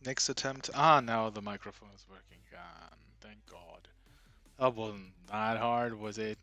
Next attempt. Ah, now the microphone is working again. Thank God. That wasn't that hard, was it?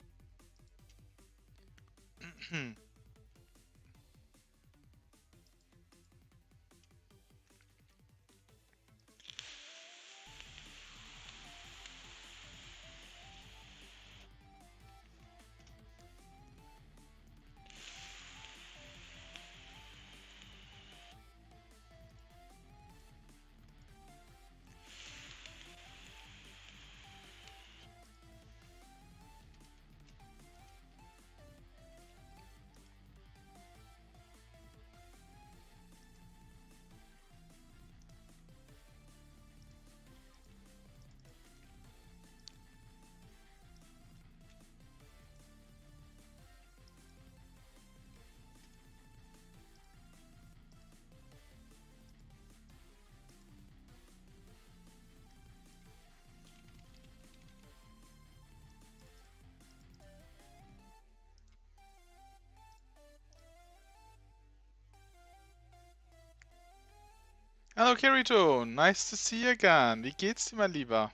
Hallo Kirito, nice to see you again. Wie geht's dir, mein Lieber?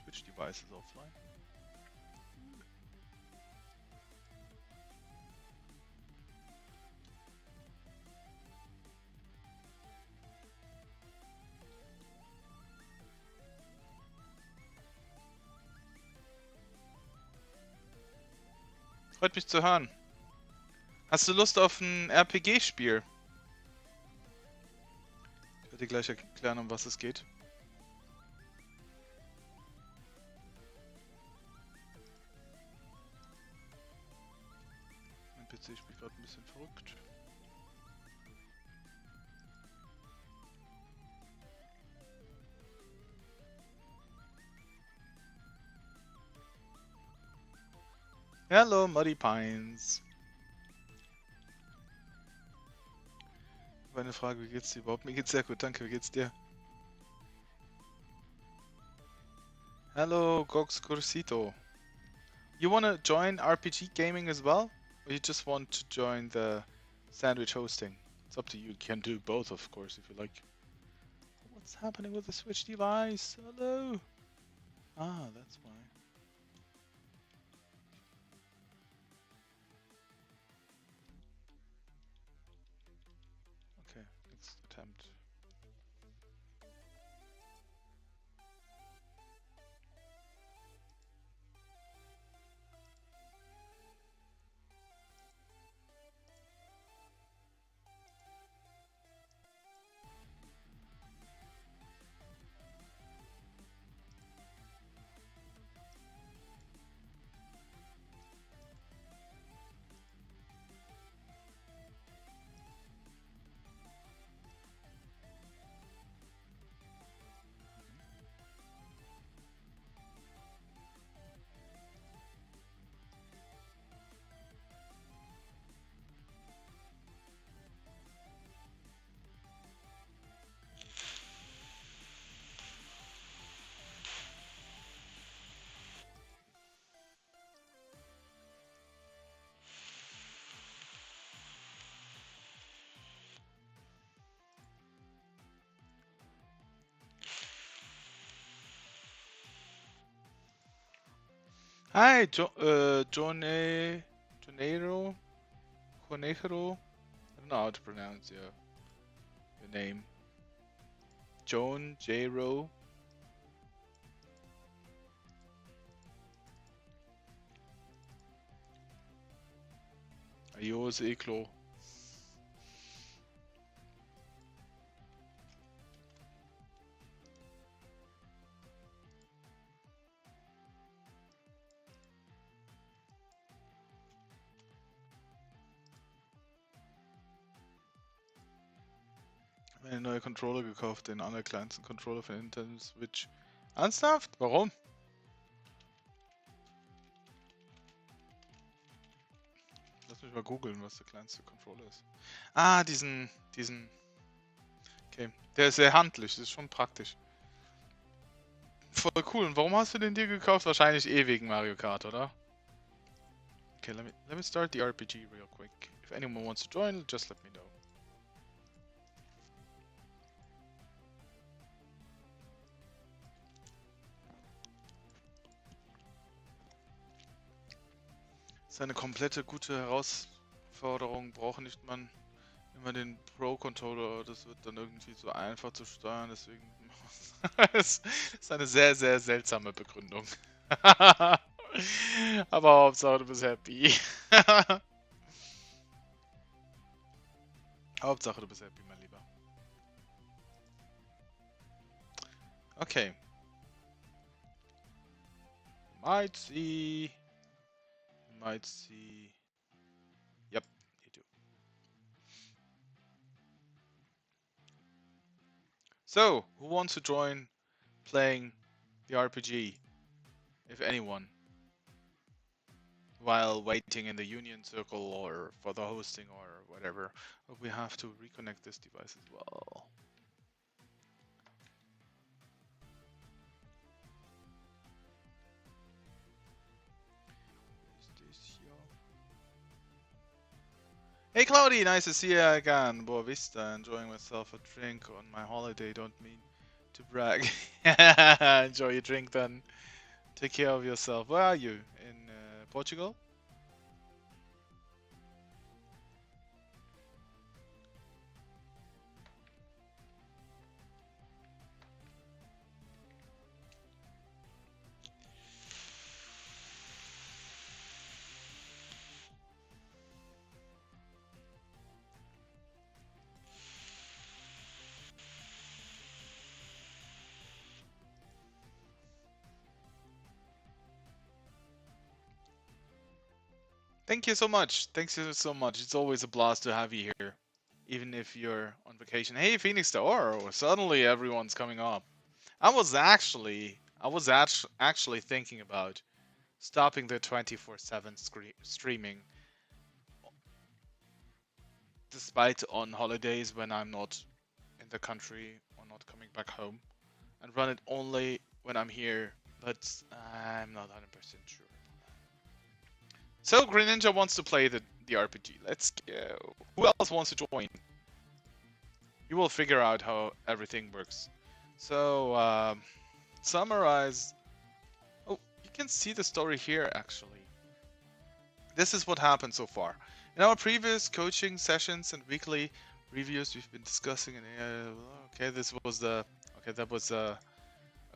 Switch device is offline. Freut mich zu hören. Hast du Lust auf ein RPG-Spiel? Ich werde dir gleich erklären, um was es geht. Mein PC spielt gerade ein bisschen verrückt. Hello, Muddy Pines. Meine Frage, wie geht's dir überhaupt? Mir geht's sehr gut, danke. Wie geht's dir? Hello, Gox Cursito. You wanna join RPG gaming as well? Or you just want to join the sandwich hosting? It's up to you. You can do both, of course, if you like. What's happening with the Switch device? Hello? Ah, that's why. Okay, next attempt. Hi, Janeiro? Conejero? I don't know how to pronounce your name. Joan J-Ro? Adios, Eklo. Mir einen neuen Controller gekauft, den allerkleinsten Controller für Nintendo Switch. Ernsthaft? Warum? Lass mich mal googeln, was der kleinste Controller ist. Ah, diesen... Okay, der ist sehr handlich, das ist schon praktisch. Voll cool. Und warum hast du den dir gekauft? Wahrscheinlich eh wegen Mario Kart, oder? Okay, let me start the RPG real quick. If anyone wants to join, just let me know. Seine komplette gute Herausforderung braucht nicht man immer den Pro-Controller. Das wird dann irgendwie so einfach zu steuern. Deswegen es ist eine sehr, sehr seltsame Begründung. Aber Hauptsache du bist happy. Hauptsache du bist happy, mein Lieber. Okay. Might see. Might see. Yep, you do. So, who wants to join playing the RPG? If anyone. While waiting in the Union Circle or for the hosting or whatever. But we have to reconnect this device as well. Hey Cloudy, nice to see you again. Boa Vista, enjoying myself a drink on my holiday. Don't mean to brag. Enjoy your drink then. Take care of yourself. Where are you? In Portugal? Thank you so much. Thanks you so much. It's always a blast to have you here, even if you're on vacation. Hey, Phoenix Star! Suddenly everyone's coming up. I was actually thinking about stopping the 24/7 streaming, despite on holidays when I'm not in the country or not coming back home, and run it only when I'm here. But I'm not 100% sure. So Greninja wants to play the RPG. Let's go. Who else wants to join? You will figure out how everything works. So summarize. Oh, you can see the story here actually. This is what happened so far. In our previous coaching sessions and weekly reviews, we've been discussing. Okay, this was the. Okay, that was a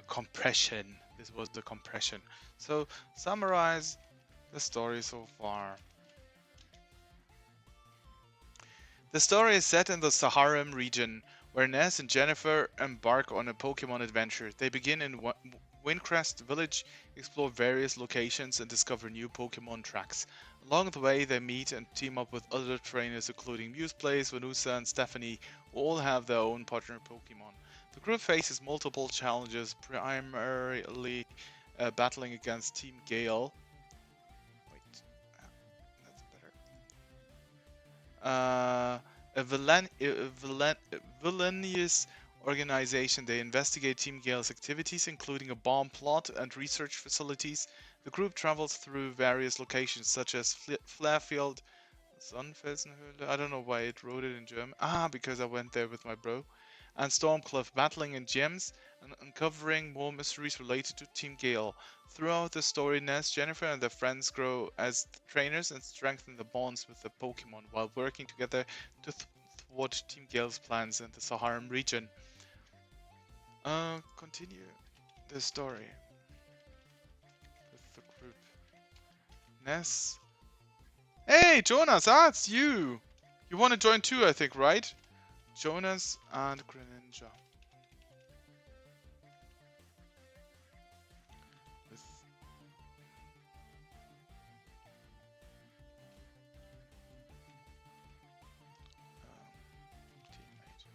compression. This was the compression. So summarize the story so far. The story is set in the Saharan region, where Ness and Jennifer embark on a Pokémon adventure. They begin in Windcrest Village, explore various locations, and discover new Pokémon tracks. Along the way, they meet and team up with other trainers, including Museplace, Vanusa, and Stephanie, who all have their own partner Pokémon. The group faces multiple challenges, primarily battling against Team Gale. Wait, that's better. A villainous organization. They investigate Team Gale's activities, including a bomb plot and research facilities. The group travels through various locations such as Flairfield, Sonnenfelsenhöhle. I don't know why it wrote it in German. Because I went there with my bro. And Stormcliff, battling in gyms and uncovering more mysteries related to Team Gale. Throughout the story, Ness, Jennifer, and their friends grow as trainers and strengthen the bonds with the Pokemon while working together to thwart Team Gale's plans in the Saharan region. Continue the story with the group. Ness. Hey, Jonas! It's you! You want to join too, I think, right? Jonas and Greninja. With teammate.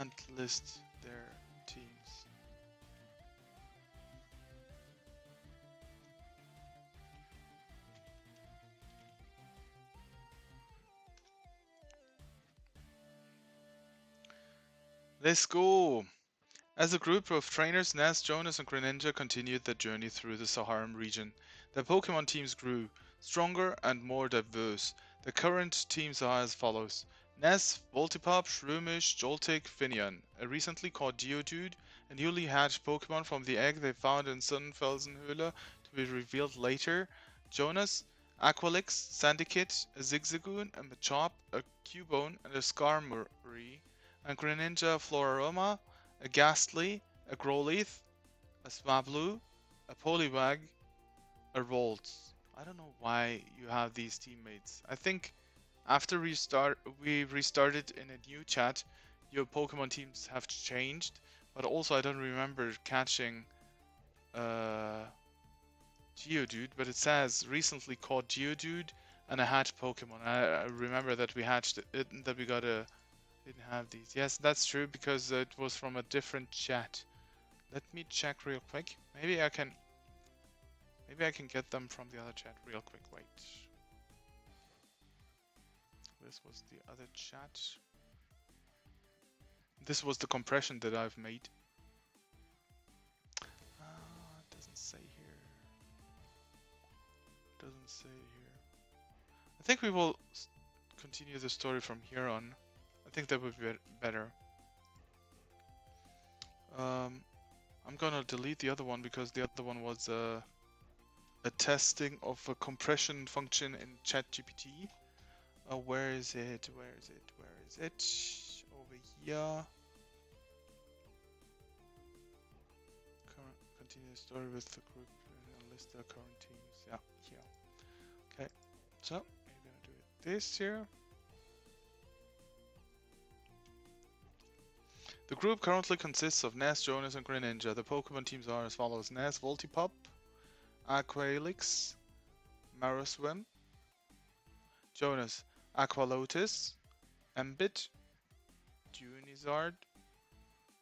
And list their teams. Let's go! As a group of trainers, Ness, Jonas, and Greninja continued their journey through the Saharan region. Their Pokemon teams grew stronger and more diverse. The current teams are as follows: Ness, Voltipop, Shroomish, Joltik, Finian, a recently caught Geodude, a newly hatched Pokemon from the egg they found in Sonnenfelsenhöhle to be revealed later. Jonas, Aqualix, Sandykit, a Zigzagoon, a Machop, a Cubone, and a Skarmory, and Greninja, Floraroma, a Ghastly, a Growlithe, a Swablu, a Poliwag, a Rolls. I don't know why you have these teammates. I think after we restarted in a new chat, your Pokemon teams have changed, but also I don't remember catching Geodude, but it says recently caught Geodude and a hatched Pokemon. I remember that we hatched it, that we got a didn't have these. Yes, that's true because it was from a different chat. Let me check real quick. Maybe I can get them from the other chat real quick. Wait. This was the other chat. This was the compression that I've made. It doesn't say here. Doesn't say here. I think we will continue the story from here on. I think that would be better. I'm gonna delete the other one because the other one was a testing of a compression function in ChatGPT. Where is it? Where is it? Where is it? Over here. Continue the story with the group and list their current teams. Yeah, here. Okay, so we're gonna do it this here. The group currently consists of Ness, Jonas, and Greninja. The Pokemon teams are as follows: Ness, Voltipop, Aqualix, Maroswim, Jonas, Aqualotus, Embit, Dunizard,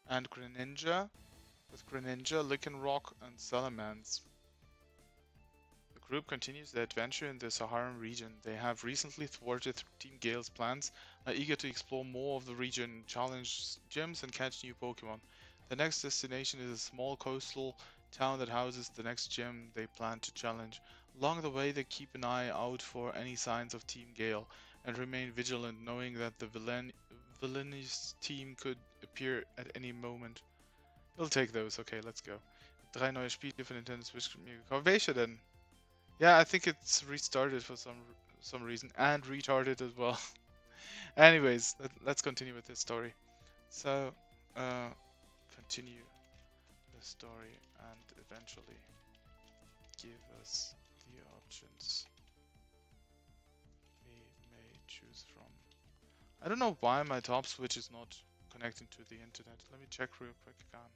and Greninja, with Greninja, Lycanroc, and Salamence. The group continues their adventure in the Saharan region. They have recently thwarted Team Gale's plans, are eager to explore more of the region, challenge gyms, and catch new Pokemon. The next destination is a small coastal town that houses the next gym they plan to challenge. Along the way, they keep an eye out for any signs of Team Gale, and remain vigilant, knowing that the villainous team could appear at any moment. We'll take those. Okay, let's go. 3 neue Spiele für Nintendo Switch mir gekauft. Welche denn? Yeah, I think it's restarted for some reason, and retarded as well. Anyways, let's continue with this story. So, continue the story and eventually give us the options we may choose from. I don't know why my top switch is not connecting to the internet. Let me check real quick again.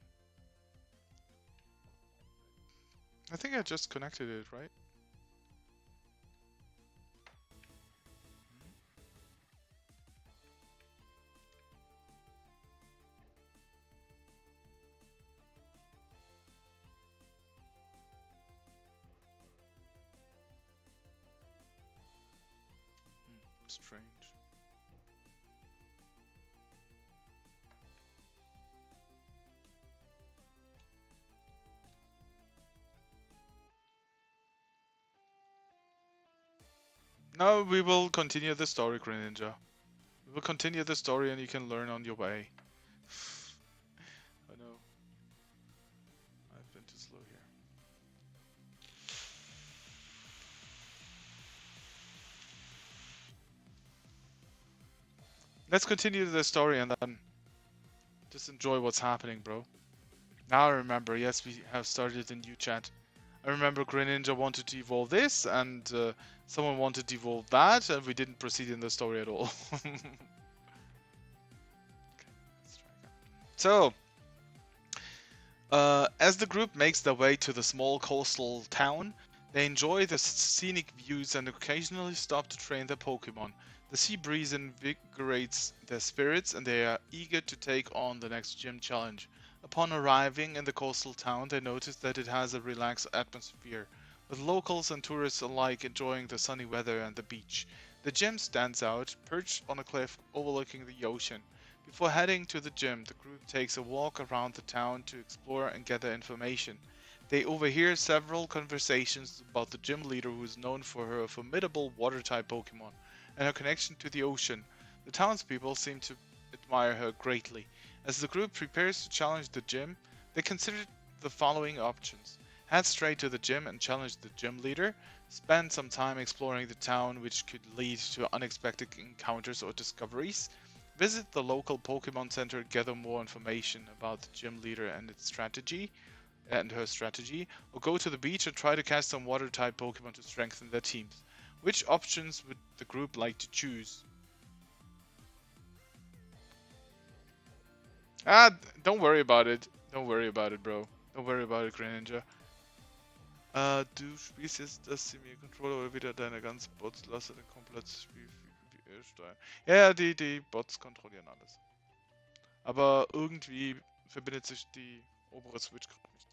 I think I just connected it, right? Strange. No, we will continue the story, Greninja. We will continue the story and you can learn on your way. I know. I've been too slow here. Let's continue the story and then just enjoy what's happening, bro. Now I remember, yes, we have started a new chat. I remember Greninja wanted to evolve this, and someone wanted to evolve that, and we didn't proceed in the story at all. Okay, let's try again. So, as the group makes their way to the small coastal town, they enjoy the scenic views and occasionally stop to train their Pokemon. The sea breeze invigorates their spirits, and they are eager to take on the next gym challenge. Upon arriving in the coastal town, they notice that it has a relaxed atmosphere, with locals and tourists alike enjoying the sunny weather and the beach. The gym stands out, perched on a cliff overlooking the ocean. Before heading to the gym, the group takes a walk around the town to explore and gather information. They overhear several conversations about the gym leader, who is known for her formidable water-type Pokemon and her connection to the ocean. The townspeople seem to admire her greatly. As the group prepares to challenge the gym, they consider the following options: Head straight to the gym and challenge the gym leader. Spend some time exploring the town, which could lead to unexpected encounters or discoveries. Visit the local Pokemon Center, gather more information about the gym leader and her strategy, or go to the beach and try to catch some water-type Pokemon to strengthen their teams. Which options would the group like to choose? Ah, don't worry about it. Don't worry about it, bro. Don't worry about it, Greninja. Du spielst jetzt das Controller oder wieder deine ganzen Bots, lasse den komplettes Spiel steuern. Ja, die Bots kontrollieren alles. Aber irgendwie verbindet sich die obere Switch gerade nicht.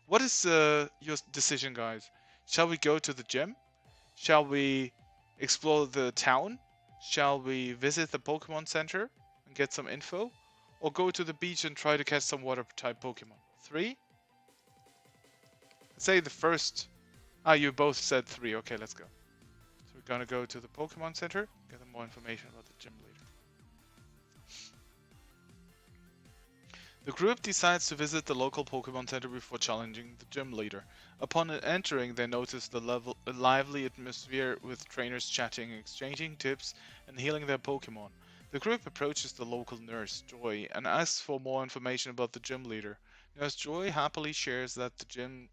What is your decision, guys? Shall we go to the gym? Shall we explore the town? Shall we visit the Pokemon Center and get some info? Or go to the beach and try to catch some water-type Pokemon? 3? Say the first. Ah, you both said 3. Okay, let's go. So we're gonna go to the Pokemon Center, get more information about the gym leader. The group decides to visit the local Pokemon Center before challenging the gym leader. Upon entering, they notice the lively atmosphere with trainers chatting, exchanging tips, and healing their Pokemon. The group approaches the local nurse, Joy, and asks for more information about the gym leader. Nurse Joy happily shares that the gym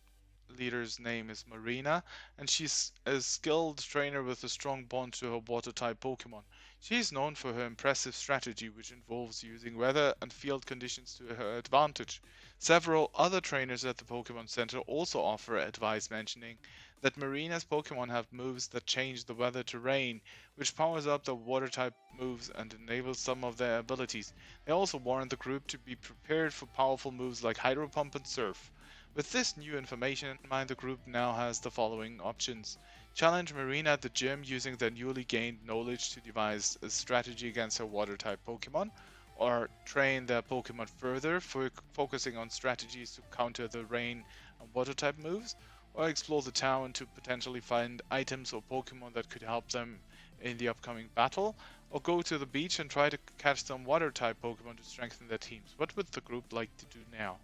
leader's name is Marina, and she's a skilled trainer with a strong bond to her water-type Pokemon. She is known for her impressive strategy, which involves using weather and field conditions to her advantage. Several other trainers at the Pokemon Center also offer advice, mentioning that Marina's Pokemon have moves that change the weather to rain, which powers up the water-type moves and enables some of their abilities. They also warn the group to be prepared for powerful moves like Hydro Pump and Surf. With this new information in mind, the group now has the following options. Challenge Marina at the gym using their newly gained knowledge to devise a strategy against her water-type Pokemon, or train their Pokemon further, focusing on strategies to counter the rain and water-type moves, or explore the town to potentially find items or Pokemon that could help them in the upcoming battle, or go to the beach and try to catch some water-type Pokemon to strengthen their teams. What would the group like to do now?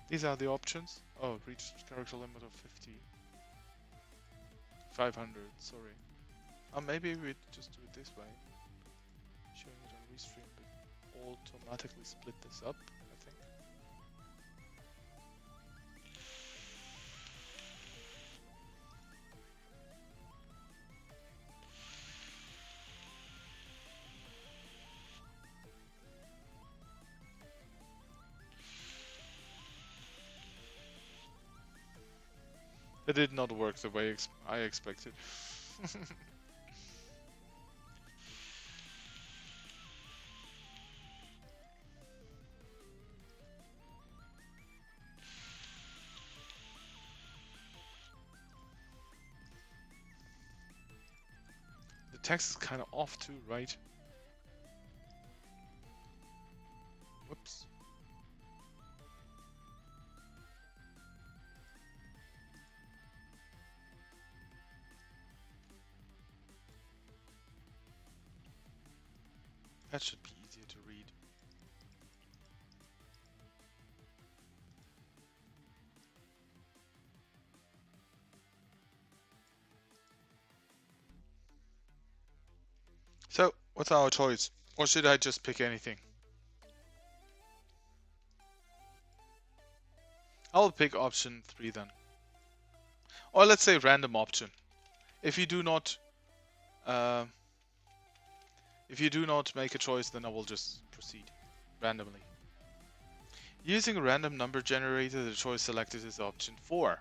These are the options. Oh, reach character limit of 50. 500, sorry. Maybe we just do it this way. Showing it on restream, but automatically split this up, I think. It did not work the way I expected. The text is kind of off too, right? Whoops. That should be easier to read. So, what's our choice? Or should I just pick anything? I'll pick option 3 then. Or let's say random option. If you do not make a choice, then I will just proceed randomly. Using a random number generator, the choice selected is option 4.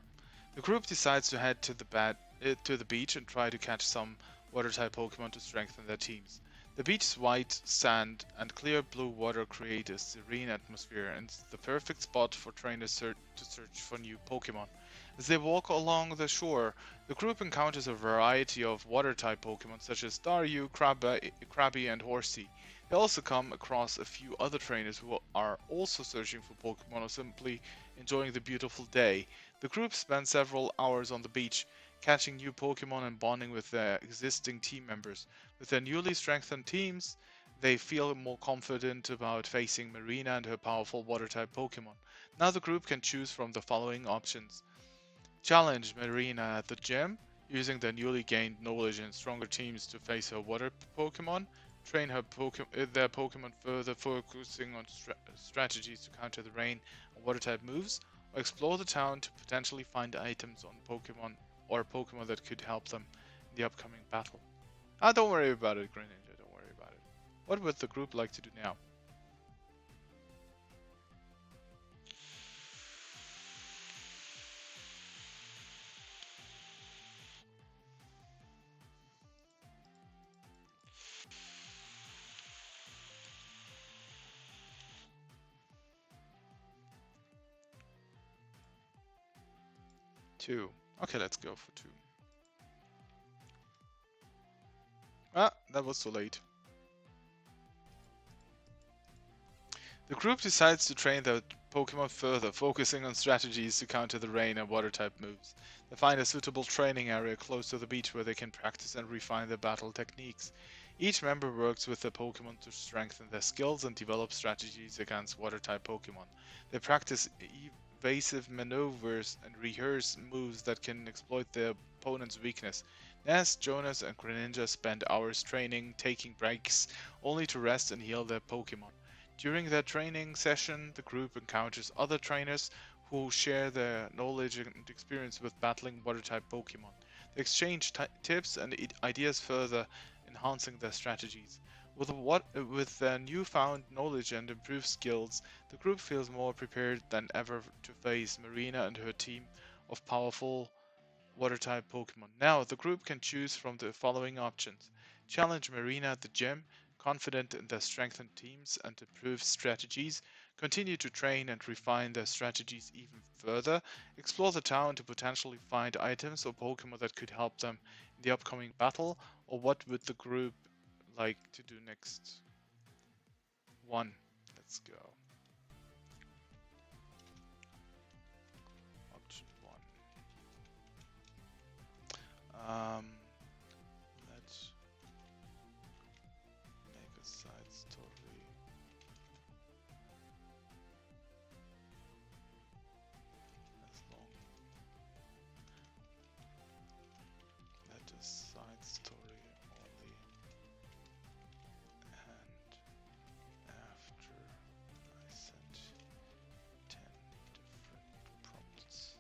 The group decides to head to the beach and try to catch some water-type Pokemon to strengthen their teams. The beach's white sand and clear blue water create a serene atmosphere and it's the perfect spot for trainers to search for new Pokemon. As they walk along the shore, the group encounters a variety of water-type Pokemon such as Staryu, Krabby, and Horsey. They also come across a few other trainers who are also searching for Pokemon or simply enjoying the beautiful day. The group spends several hours on the beach, catching new Pokemon and bonding with their existing team members. With their newly strengthened teams, they feel more confident about facing Marina and her powerful water-type Pokemon. Now the group can choose from the following options. Challenge Marina at the gym, using their newly gained knowledge and stronger teams to face her water Pokemon. Train their Pokemon further, focusing on strategies to counter the rain and water type moves. Or explore the town to potentially find items on Pokemon or Pokemon that could help them in the upcoming battle. Ah, don't worry about it, Greninja, don't worry about it. What would the group like to do now? Two. Okay, let's go for two. Ah, that was too late. The group decides to train their Pokemon further, focusing on strategies to counter the rain and water type moves. They find a suitable training area close to the beach where they can practice and refine their battle techniques. Each member works with their Pokemon to strengthen their skills and develop strategies against water type Pokemon. They practice evasive maneuvers and rehearse moves that can exploit their opponent's weakness. Ness, Jonas, and Greninja spend hours training, taking breaks, only to rest and heal their Pokemon. During their training session, the group encounters other trainers who share their knowledge and experience with battling water-type Pokemon. They exchange tips and ideas, further enhancing their strategies. With their newfound knowledge and improved skills, the group feels more prepared than ever to face Marina and her team of powerful water-type Pokemon. Now, the group can choose from the following options. Challenge Marina at the gym, confident in their strengthened teams and improved strategies. Continue to train and refine their strategies even further. Explore the town to potentially find items or Pokemon that could help them in the upcoming battle. Or what would the group like to do next? One. Let's go. Option one. Let's make a side story as long. Let a side story only and after I sent 10 different prompts.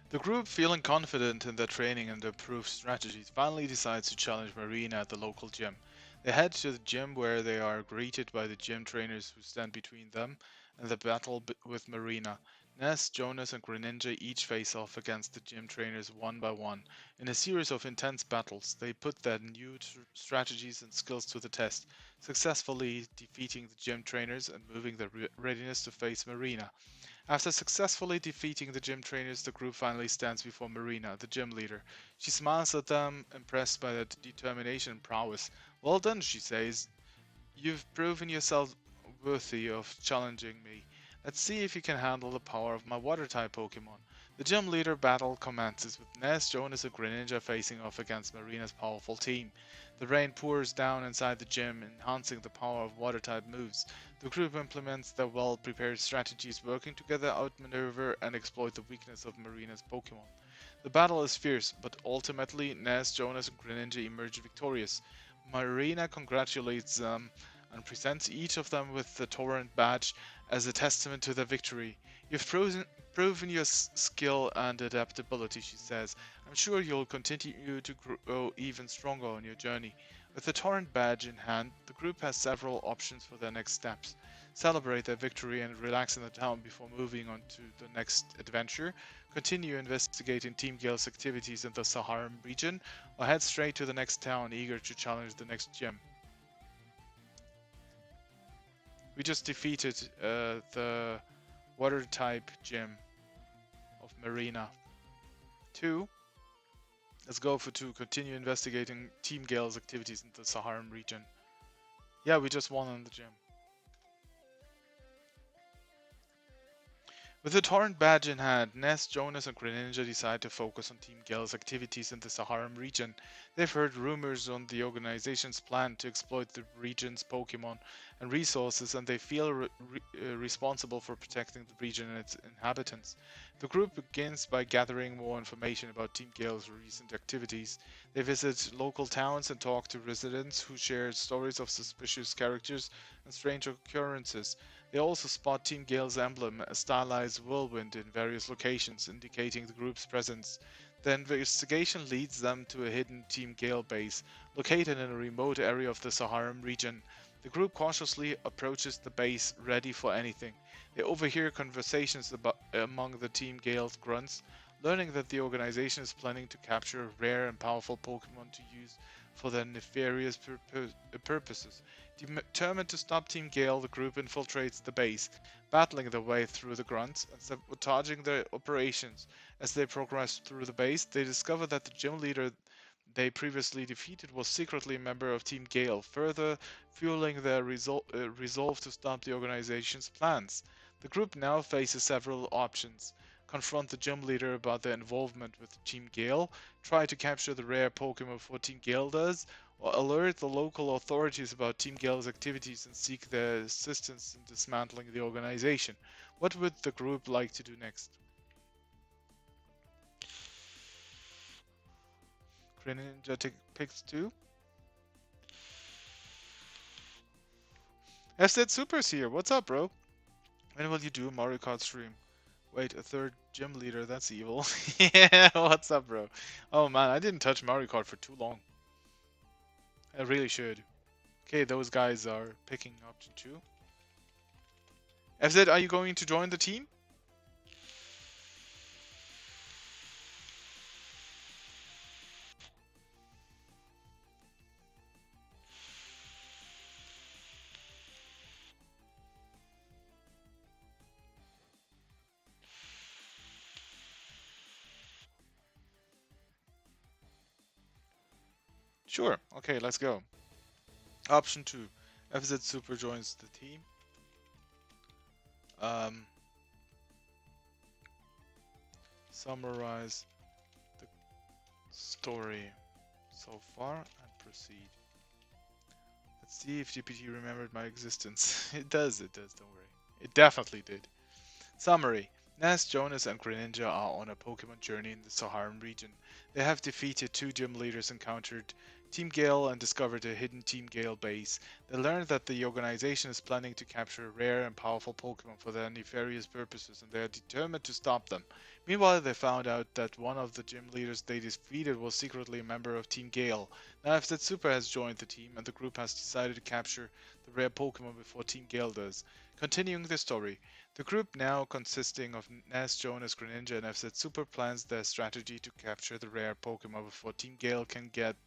The group, feeling confident in their training and improved strategies, finally decides to challenge Marina at the local gym. They head to the gym where they are greeted by the gym trainers who stand between them and the battle with Marina. Ness, Jonas, and Greninja each face off against the gym trainers one by one. In a series of intense battles, they put their new strategies and skills to the test, successfully defeating the gym trainers and moving their readiness to face Marina. After successfully defeating the gym trainers, the group finally stands before Marina, the gym leader. She smiles at them, impressed by their determination and prowess. Well done, she says. You've proven yourself worthy of challenging me. Let's see if you can handle the power of my water-type Pokemon. The gym leader battle commences with Ness, Jonas, and Greninja facing off against Marina's powerful team. The rain pours down inside the gym, enhancing the power of water-type moves. The group implements their well-prepared strategies, working together outmaneuver and exploit the weakness of Marina's Pokemon. The battle is fierce, but ultimately Ness, Jonas, and Greninja emerge victorious. Marina congratulates them and presents each of them with the Torrent badge as a testament to their victory. You've proven your skill and adaptability, she says. I'm sure you'll continue to grow even stronger on your journey. With the Torrent badge in hand, the group has several options for their next steps. Celebrate their victory and relax in the town before moving on to the next adventure. Continue investigating Team Gale's activities in the Saharan region, or head straight to the next town, eager to challenge the next gym. We just defeated the water type gym of Marina. 2. Let's go for 2. Continue investigating Team Gale's activities in the Saharan region. Yeah, we just won on the gym. With the Torrent badge in hand, Ness, Jonas and Greninja decide to focus on Team Gale's activities in the Saharan region. They've heard rumors on the organization's plan to exploit the region's Pokémon and resources, and they feel responsible for protecting the region and its inhabitants. The group begins by gathering more information about Team Gale's recent activities. They visit local towns and talk to residents who share stories of suspicious characters and strange occurrences. They also spot Team Gale's emblem, a stylized whirlwind, in various locations, indicating the group's presence. The investigation leads them to a hidden Team Gale base, located in a remote area of the Saharan region. The group cautiously approaches the base, ready for anything. They overhear conversations among the Team Gale's grunts, learning that the organization is planning to capture rare and powerful Pokemon to use for their nefarious purposes. Determined to stop Team Gale, the group infiltrates the base, battling their way through the grunts and sabotaging their operations. As they progress through the base, they discover that the gym leader they previously defeated was secretly a member of Team Gale, further fueling their resolve to stop the organization's plans. The group now faces several options: confront the gym leader about their involvement with Team Gale, try to capture the rare Pokemon before Team Gale does, or alert the local authorities about Team Gale's activities and seek their assistance in dismantling the organization. What would the group like to do next? Greninja picks 2. FZ Super's here. What's up, bro? When will you do a Mario Kart stream? Wait, a third gym leader? That's evil. Yeah, what's up, bro? Oh man, I didn't touch Mario Kart for too long. I really should. Okay, those guys are picking option 2. FZ, are you going to join the team? Sure. Okay, let's go. Option 2. FZ Super joins the team. Summarize the story so far and proceed. Let's see if GPT remembered my existence. It does, don't worry. It definitely did. Summary. Ness, Jonas and Greninja are on a Pokemon journey in the Saharan region. They have defeated 2 gym leaders, encountered Team Gale and discovered a hidden Team Gale base. They learned that the organization is planning to capture rare and powerful Pokemon for their nefarious purposes, and they are determined to stop them. Meanwhile, they found out that one of the gym leaders they defeated was secretly a member of Team Gale. Now FZ Super has joined the team, and the group has decided to capture the rare Pokemon before Team Gale does. Continuing the story. The group, now consisting of Ness, Jonas, Greninja and FZ Super, plans their strategy to capture the rare Pokemon before Team Gale can get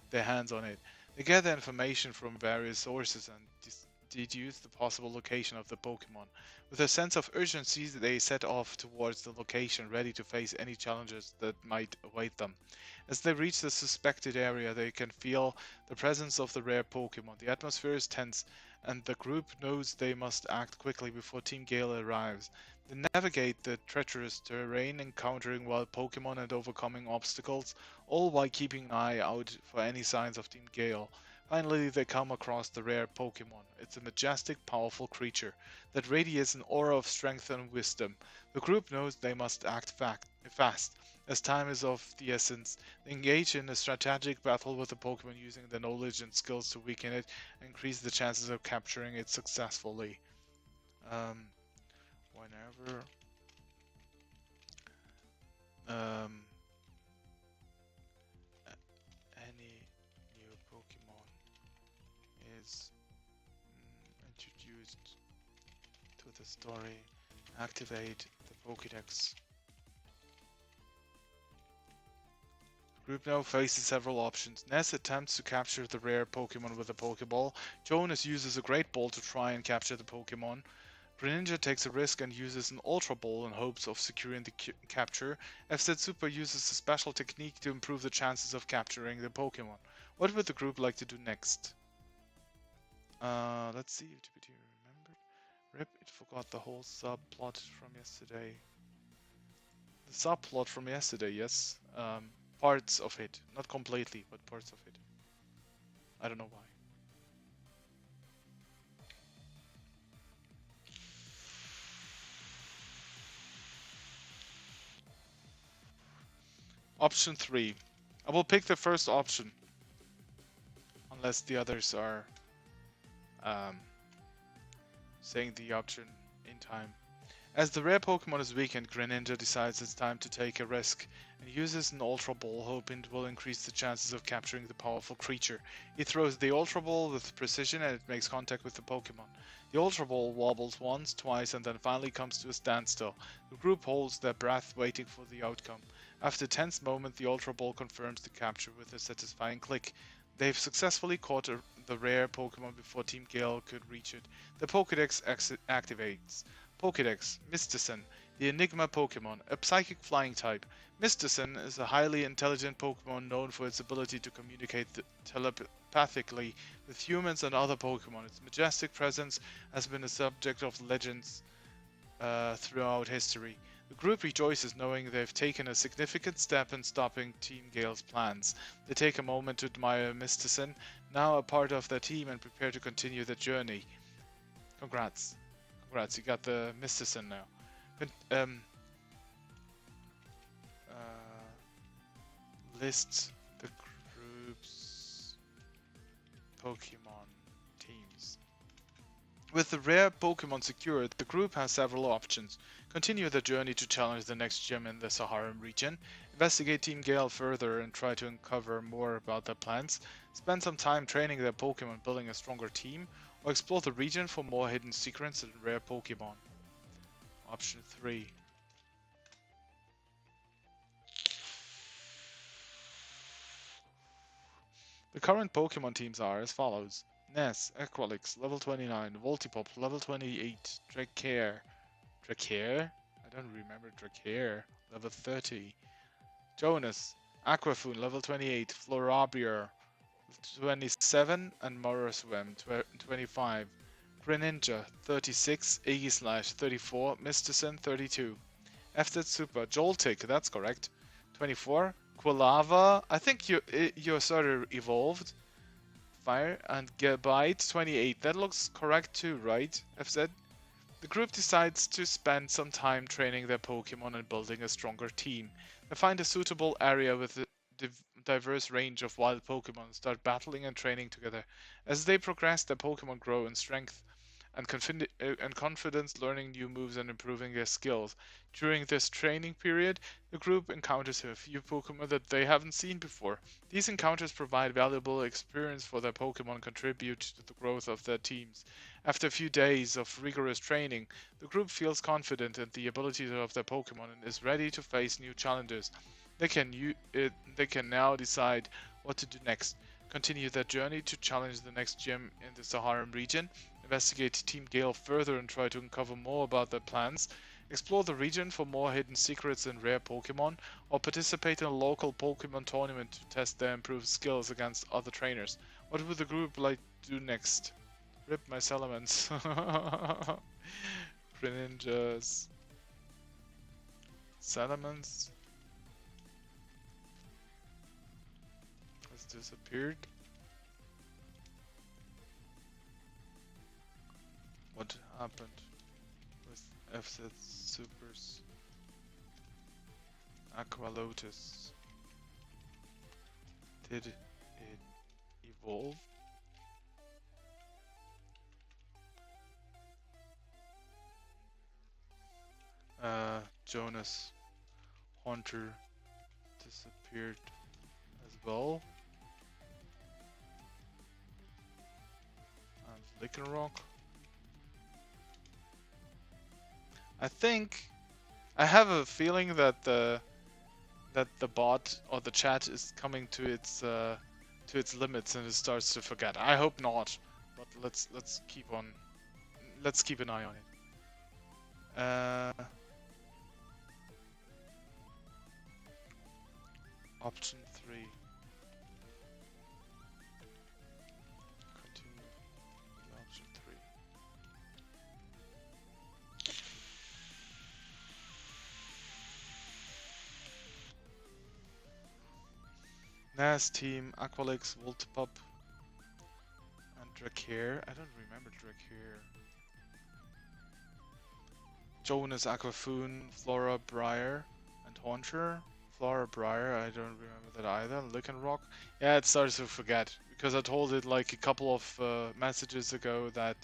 their hands on it. They gather information from various sources and deduce the possible location of the Pokemon. With a sense of urgency, they set off towards the location, ready to face any challenges that might await them. As they reach the suspected area, they can feel the presence of the rare Pokemon. The atmosphere is tense, and the group knows they must act quickly before Team Gale arrives. They navigate the treacherous terrain, encountering wild Pokemon and overcoming obstacles, all while keeping an eye out for any signs of Team Gale. Finally, they come across the rare Pokemon. It's a majestic, powerful creature that radiates an aura of strength and wisdom. The group knows they must act fast, as time is of the essence. They engage in a strategic battle with the Pokemon, using their knowledge and skills to weaken it and increase the chances of capturing it successfully. Whenever any new Pokemon is introduced to the story, activate the Pokédex Group now faces several options. Ness attempts to capture the rare Pokemon with a Pokeball. Jonas uses a Great Ball to try and capture the Pokemon. Greninja takes a risk and uses an Ultra Ball in hopes of securing the capture. FZ Super uses a special technique to improve the chances of capturing the Pokemon. What would the group like to do next? Let's see if GPT remembered. Rip, it forgot the whole subplot from yesterday. The subplot from yesterday, yes. Parts of it. Not completely, but parts of it. I don't know why. Option 3. I will pick the first option. Unless the others are saying the option in time. As the rare Pokemon is weakened, Greninja decides it's time to take a risk and uses an Ultra Ball, hoping it will increase the chances of capturing the powerful creature. He throws the Ultra Ball with precision and it makes contact with the Pokemon. The Ultra Ball wobbles once, twice, and then finally comes to a standstill. The group holds their breath, waiting for the outcome. After a tense moment, the Ultra Ball confirms the capture with a satisfying click. They've successfully caught the rare Pokemon before Team Gale could reach it. The Pokédex activates. Pokédex, Mistison, the Enigma Pokemon, a psychic flying type. Mistison is a highly intelligent Pokemon known for its ability to communicate telepathically with humans and other Pokemon. Its majestic presence has been a subject of legends throughout history. The group rejoices knowing they've taken a significant step in stopping Team Gale's plans. They take a moment to admire Mistison, now a part of their team, and prepare to continue their journey. Congrats. Congrats, you got the Mistison now. List the group's Pokemon teams. With the rare Pokemon secured, the group has several options. Continue the journey to challenge the next gym in the Saharan region, investigate Team Gale further and try to uncover more about their plans, spend some time training their Pokemon building a stronger team, or explore the region for more hidden secrets and rare Pokemon. Option 3. The current Pokemon teams are as follows. Ness, Aqualix, level 29, Voltipop, level 28, Dracare. Dracare? I don't remember Dracare. Level 30. Jonas, Aquafoon, level 28, Florabia, 27, and Moroswim, 25. Greninja, 36, Aegislash, 34, Mistison, 32. FZ Super, Joltik, that's correct, 24. Quilava, I think you're sort of evolved. Fire, and Gabite, 28. That looks correct too, right, FZ? The group decides to spend some time training their Pokemon and building a stronger team. They find a suitable area with a diverse range of wild Pokemon and start battling and training together. As they progress, their Pokemon grow in strength and confidence, learning new moves and improving their skills. During this training period, the group encounters a few Pokemon that they haven't seen before. These encounters provide valuable experience for their Pokemon and contribute to the growth of their teams. After a few days of rigorous training, the group feels confident in the abilities of their Pokemon and is ready to face new challenges. They can now decide what to do next. Continue their journey to challenge the next gym in the Saharan region, investigate Team Gale further and try to uncover more about their plans, explore the region for more hidden secrets and rare Pokemon, or participate in a local Pokemon tournament to test their improved skills against other trainers. What would the group like to do next? Rip my Salamence. Greninjas. Salamence has disappeared. What happened with FZ Super's Aqua Lotus? Did it evolve? Jonas Hunter disappeared as well. And Lickenrock. I have a feeling that the that the bot or the chat is coming to its limits and it starts to forget. I hope not, but let's keep an eye on it. Option 3. Continue with option 3. NAS team, Aqualix, Voltipop, and Drakir. I don't remember Drakir. Jonas, Aquafoon, Flora, Briar, and Hauncher. Flora, Briar, I don't remember that either. Lycanroc. Yeah, it starts to forget because I told it like a couple of messages ago that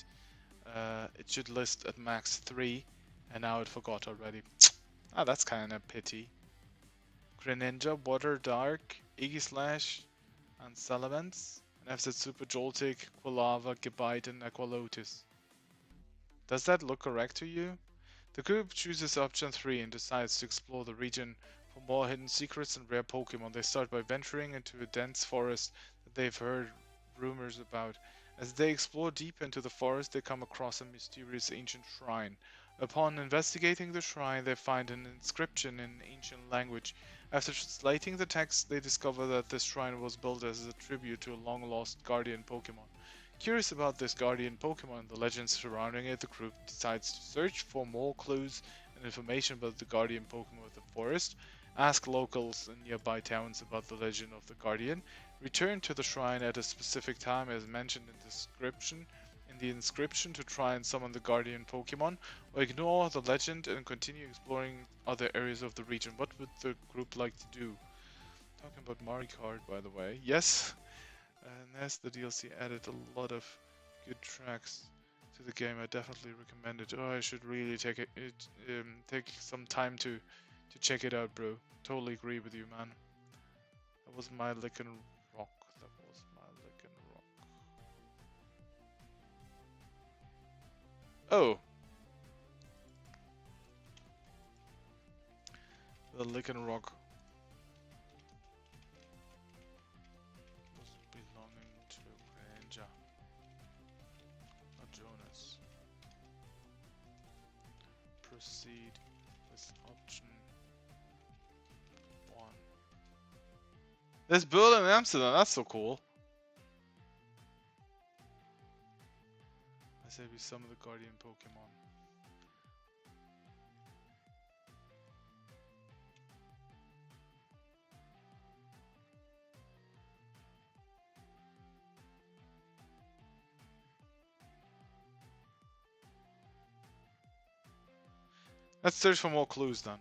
it should list at max 3, and now it forgot already. Ah, that's kind of pity. Greninja, Water Dark, Aegislash, and Salamence. And FZ Super Joltik, Quilava, Gabite, and Aqualotus. Does that look correct to you? The group chooses option 3 and decides to explore the region for more hidden secrets and rare Pokemon. They start by venturing into a dense forest that they've heard rumors about. As they explore deep into the forest, they come across a mysterious ancient shrine. Upon investigating the shrine, they find an inscription in ancient language. After translating the text, they discover that this shrine was built as a tribute to a long-lost guardian Pokemon. Curious about this guardian Pokemon and the legends surrounding it, the group decides to search for more clues and information about the guardian Pokemon of the forest, ask locals in nearby towns about the legend of the guardian, return to the shrine at a specific time as mentioned in the inscription to try and summon the guardian Pokemon, or ignore the legend and continue exploring other areas of the region. What would the group like to do? Talking about Mario Kart, by the way. Yes, and as the DLC added a lot of good tracks to the game, I definitely recommend it. Oh, I should really take some time to check it out, bro. Totally agree with you, man. That was my Lickin' Rock. That was my Lickin' Rock. Oh, the Lickin' Rock was belonging to Greninja, not Jonas. Proceed with option 1. There's Berlin and Amsterdam, that's so cool. I say we summon the guardian Pokemon. Let's search for more clues then.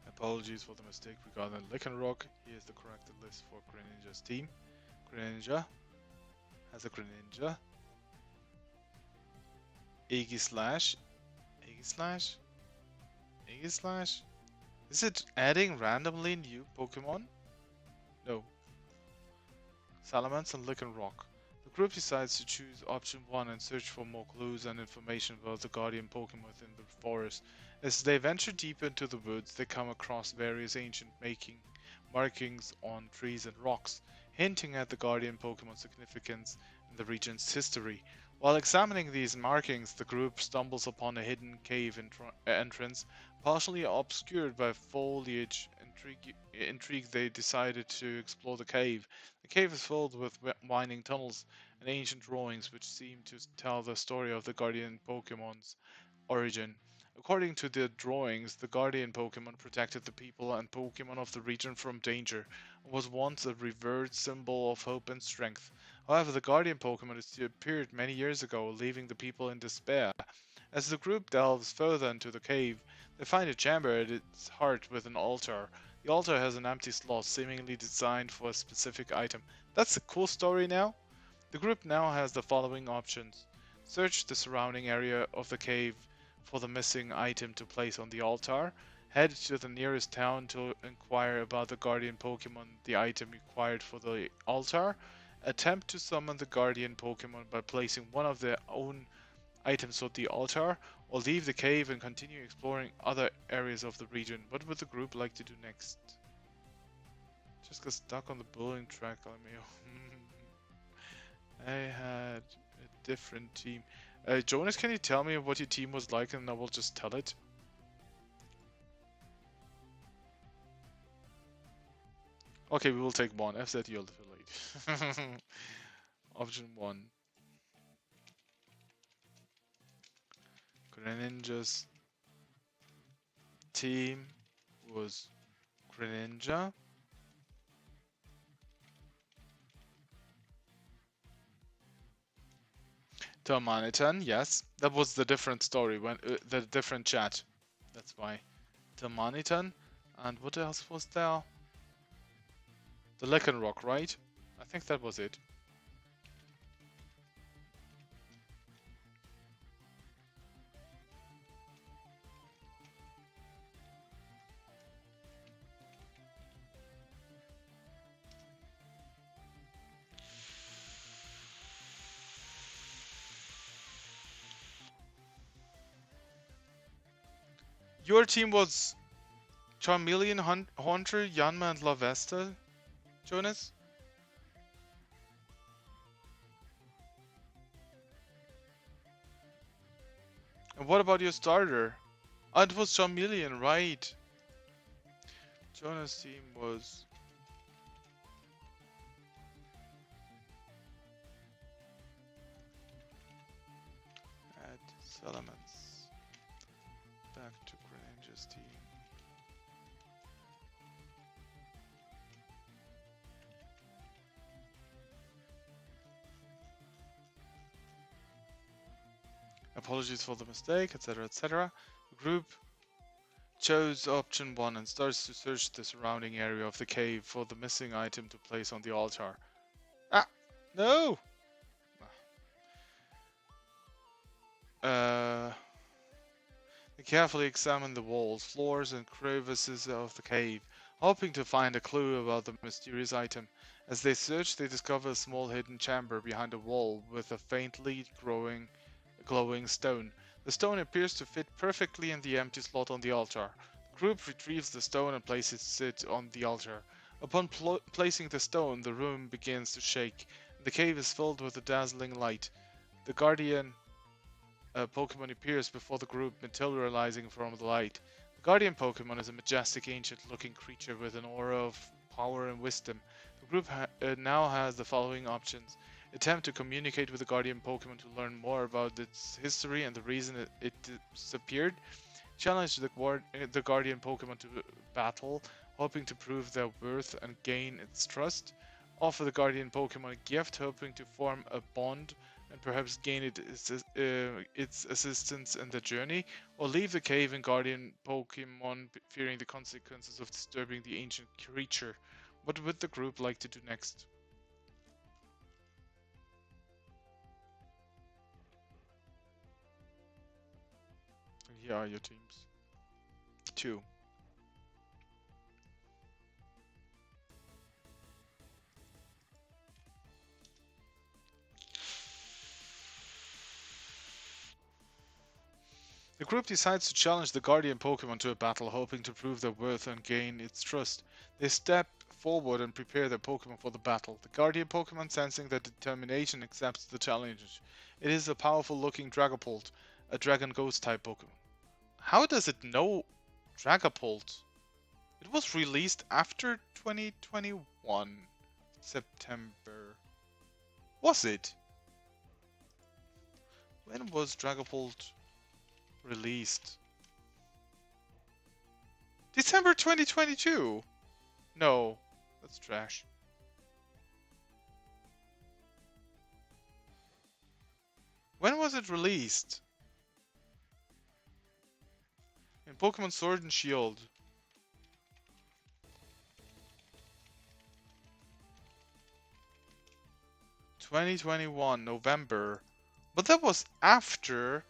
Apologies for the mistake regarding Lycanroc. Here's the corrected list for Greninja's team. Greninja has a Greninja. Aegislash. Aegislash? Aegislash? Is it adding randomly new Pokemon? No. Salamence and Lycanroc. The group decides to choose option 1 and search for more clues and information about the guardian Pokemon within the forest. As they venture deep into the woods, they come across various ancient markings on trees and rocks, hinting at the guardian Pokemon's significance in the region's history. While examining these markings, the group stumbles upon a hidden cave entrance, partially obscured by foliage. Intrigued, they decided to explore the cave. The cave is filled with winding tunnels and ancient drawings which seem to tell the story of the guardian Pokemon's origin. According to the drawings, the guardian Pokemon protected the people and Pokemon of the region from danger, and was once a revered symbol of hope and strength. However, the guardian Pokemon disappeared many years ago, leaving the people in despair. As the group delves further into the cave, they find a chamber at its heart with an altar. The altar has an empty slot, seemingly designed for a specific item. That's a cool story now. The group now has the following options. Search the surrounding area of the cave for the missing item to place on the altar. Head to the nearest town to inquire about the guardian Pokemon, the item required for the altar. Attempt to summon the guardian Pokemon by placing one of their own items on the altar, or leave the cave and continue exploring other areas of the region. What would the group like to do next? Just got stuck on the bullying track, LMAO. I had a different team. Jonas, can you tell me what your team was like and I will just tell it? Okay, we will take one. FZ you'll delete. Option 1. Greninja's team was Greninja. Termanitan, yes. That was the different story, when the different chat. That's why. Termanitan. And what else was there? The Lycanroc, right? I think that was it. Your team was Charmeleon, Haunter, Yanma, and Lavesta, Jonas? And what about your starter? Oh, it was Charmeleon, right? Jonas' team was... Add Salamence. Back to Greninja's team. Apologies for the mistake, etc, etc. The group chose option 1 and starts to search the surrounding area of the cave for the missing item to place on the altar. Ah! No! They carefully examine the walls, floors, and crevices of the cave, hoping to find a clue about the mysterious item. As they search, they discover a small hidden chamber behind a wall with a faintly glowing stone. The stone appears to fit perfectly in the empty slot on the altar. The group retrieves the stone and places it on the altar. Upon placing the stone, the room begins to shake. The cave is filled with a dazzling light. The guardian Pokemon appears before the group, materializing from the light. The Guardian Pokemon is a majestic, ancient-looking creature with an aura of power and wisdom. The group now has the following options. Attempt to communicate with the Guardian Pokemon to learn more about its history and the reason it disappeared. Challenge the Guardian Pokemon to battle, hoping to prove their worth and gain its trust. Offer the Guardian Pokemon a gift, hoping to form a bond and perhaps gain its assistance in the journey, or leave the cave and Guardian Pokemon fearing the consequences of disturbing the ancient creature. What would the group like to do next? Here are your teams. 2. The group decides to challenge the Guardian Pokemon to a battle, hoping to prove their worth and gain its trust. They step forward and prepare their Pokemon for the battle. The Guardian Pokemon, sensing their determination, accepts the challenge. It is a powerful looking Dragapult, a Dragon Ghost type Pokemon. How does it know Dragapult? It was released after 2021 September. Was it? When was Dragapult released? December 2022? No, that's trash. When was it released? In Pokemon Sword and Shield. (2021) November. But that was after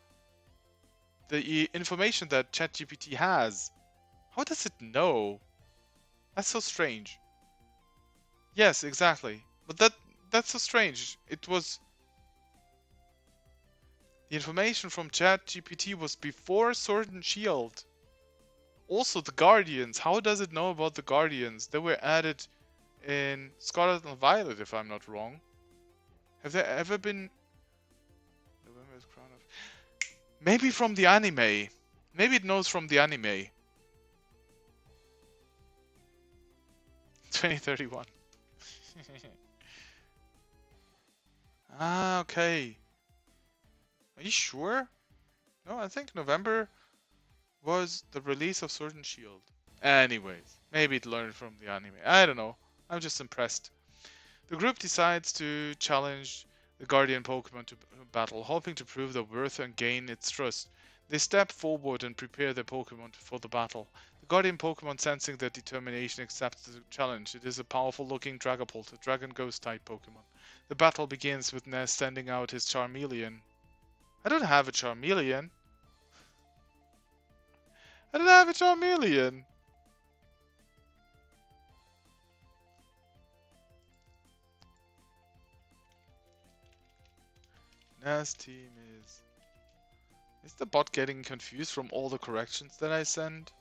the information that ChatGPT has. How does it know? That's so strange. Yes, exactly. But that's so strange. It was The information from ChatGPT was before Sword and Shield. Also, the Guardians. How does it know about the Guardians? They were added in Scarlet and Violet, if I'm not wrong. Have there ever been... November is Crown of... Maybe from the anime. Maybe it knows from the anime. 2031. Ah, okay. Are you sure? No, I think November was the release of Sword and Shield. Anyways, maybe it learned from the anime. I don't know. I'm just impressed. The group decides to challenge the Guardian Pokemon to battle, hoping to prove their worth and gain its trust. They step forward and prepare their Pokemon for the battle. The Guardian Pokemon, sensing their determination, accepts the challenge. It is a powerful-looking Dragapult, a Dragon Ghost-type Pokemon. The battle begins with Ness sending out his Charmeleon. I don't have a Charmeleon. I don't have a Charmeleon. Ness team is... Is the bot getting confused from all the corrections that I send?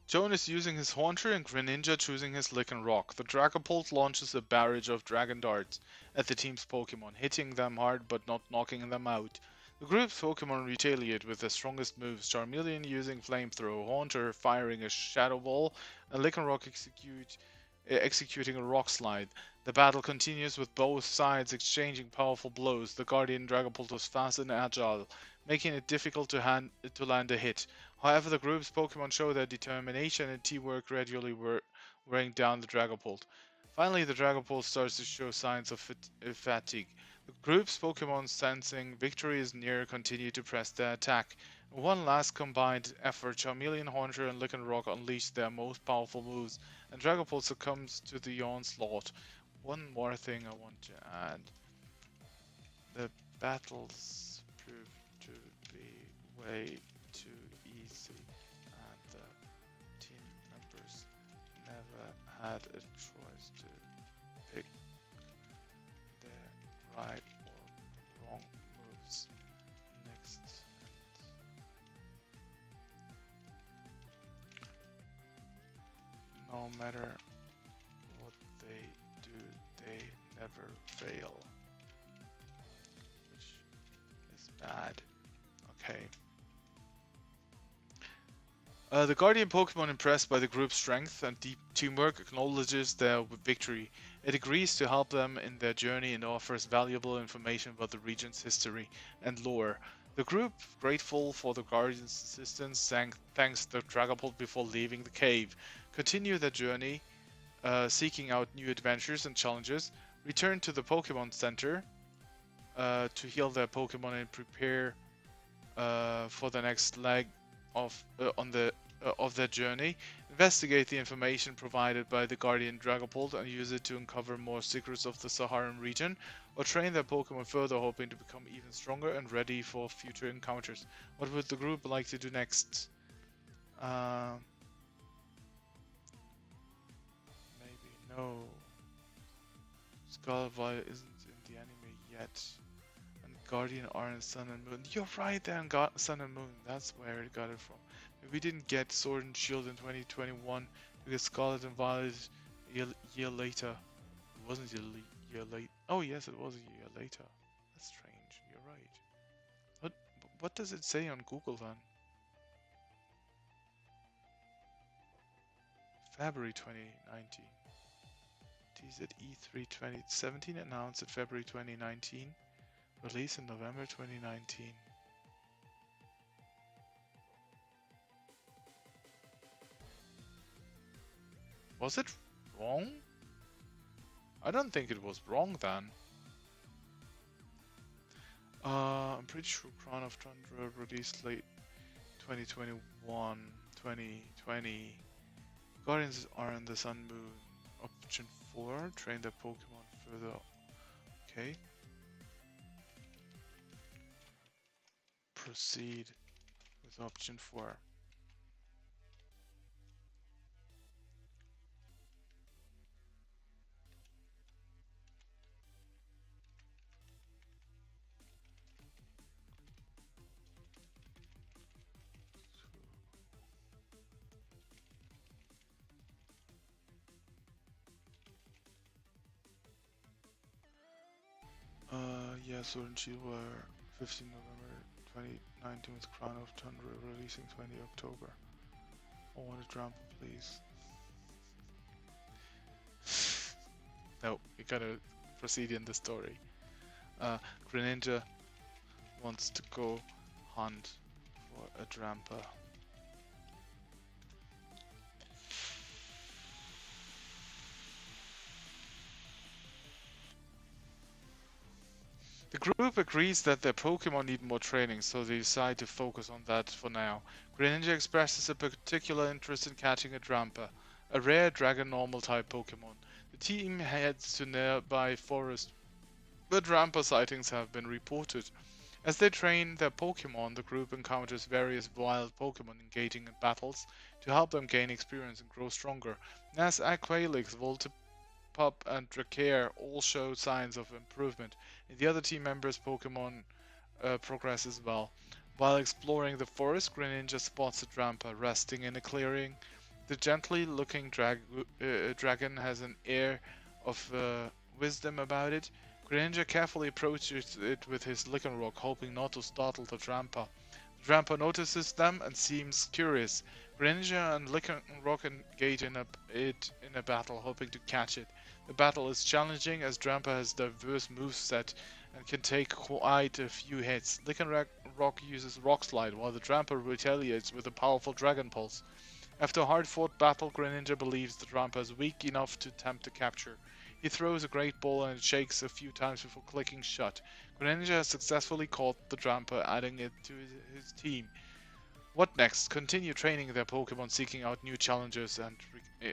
Jonas using his Haunter and Greninja choosing his Rock. The Dragapult launches a barrage of Dragon Darts at the team's Pokemon, hitting them hard but not knocking them out. The group's Pokemon retaliate with their strongest moves, Charmeleon using Flamethrower, Haunter firing a Shadow Ball, and Rock executing a Rock Slide. The battle continues with both sides exchanging powerful blows. The Guardian Dragapult was fast and agile, making it difficult to land a hit. However, the group's Pokemon show their determination and teamwork, gradually wearing down the Dragapult. Finally, the Dragapult starts to show signs of fatigue. The group's Pokemon, sensing victory is near, continue to press their attack. In one last combined effort, Charmeleon, Haunter, and Rock unleash their most powerful moves, and Dragapult succumbs to the onslaught. One more thing I want to add. The battles proved to be way too easy, and the team members never had a choice to pick the right or wrong moves next. No matter what they do, they never fail, which is bad. Okay. The Guardian Pokemon, impressed by the group's strength and deep teamwork, acknowledges their victory. It agrees to help them in their journey and offers valuable information about the region's history and lore. The group, grateful for the Guardian's assistance, thanks the Dragapult before leaving the cave. Continue their journey, seeking out new adventures and challenges. Return to the Pokemon Center to heal their Pokemon and prepare for the next leg of their journey. Investigate the information provided by the Guardian Dragapult and use it to uncover more secrets of the Saharan region, or train their Pokemon further, hoping to become even stronger and ready for future encounters. What would the group like to do next? Maybe no. Scarlet Violet isn't in the anime yet. And Guardian are in Sun and Moon. You're right there in Sun and Moon. That's where it got it from. We didn't get Sword and Shield in 2021 because Scarlet and Violet a year later. It wasn't a year late. Oh yes, it was a year later. That's strange. You're right. What does it say on Google then? February 2019. Teased at E3 2017, announced in February 2019, released in November 2019. Was it wrong? I don't think it was wrong then. I'm pretty sure Crown of Tundra released late 2021, 2020. Guardians are in the Sun Moon. Option 4, train their Pokemon further. Okay. Proceed with option 4. Yeah, Sword and Shield were 15 November 2019 with Crown of Tundra releasing 20 October. I want a drum, please. No, we gotta proceed in the story. Greninja wants to go hunt for a Drampa. The group agrees that their Pokemon need more training, so they decide to focus on that for now. Greninja expresses a particular interest in catching a Drampa, a rare Dragon Normal type Pokemon. The team heads to nearby forest where Drampa sightings have been reported. As they train their Pokemon, the group encounters various wild Pokemon engaging in battles to help them gain experience and grow stronger. As Aqualix, Voltipop, and Dracare all show signs of improvement, and the other team members' Pokemon progress as well. While exploring the forest, Greninja spots a Drampa resting in a clearing. The gently looking dragon has an air of wisdom about it. Greninja carefully approaches it with his Lycanroc, hoping not to startle the Drampa. The Drampa notices them and seems curious. Greninja and Lycanroc engage in a battle, hoping to catch it. The battle is challenging as Drampa has diverse moveset and can take quite a few hits. Lycanroc uses Rock Slide, while the Drampa retaliates with a powerful Dragon Pulse. After a hard-fought battle, Greninja believes the Drampa is weak enough to attempt a capture. He throws a great ball and it shakes a few times before clicking shut. Greninja has successfully caught the Drampa, adding it to his team. What next? Continue training their Pokemon, seeking out new challenges and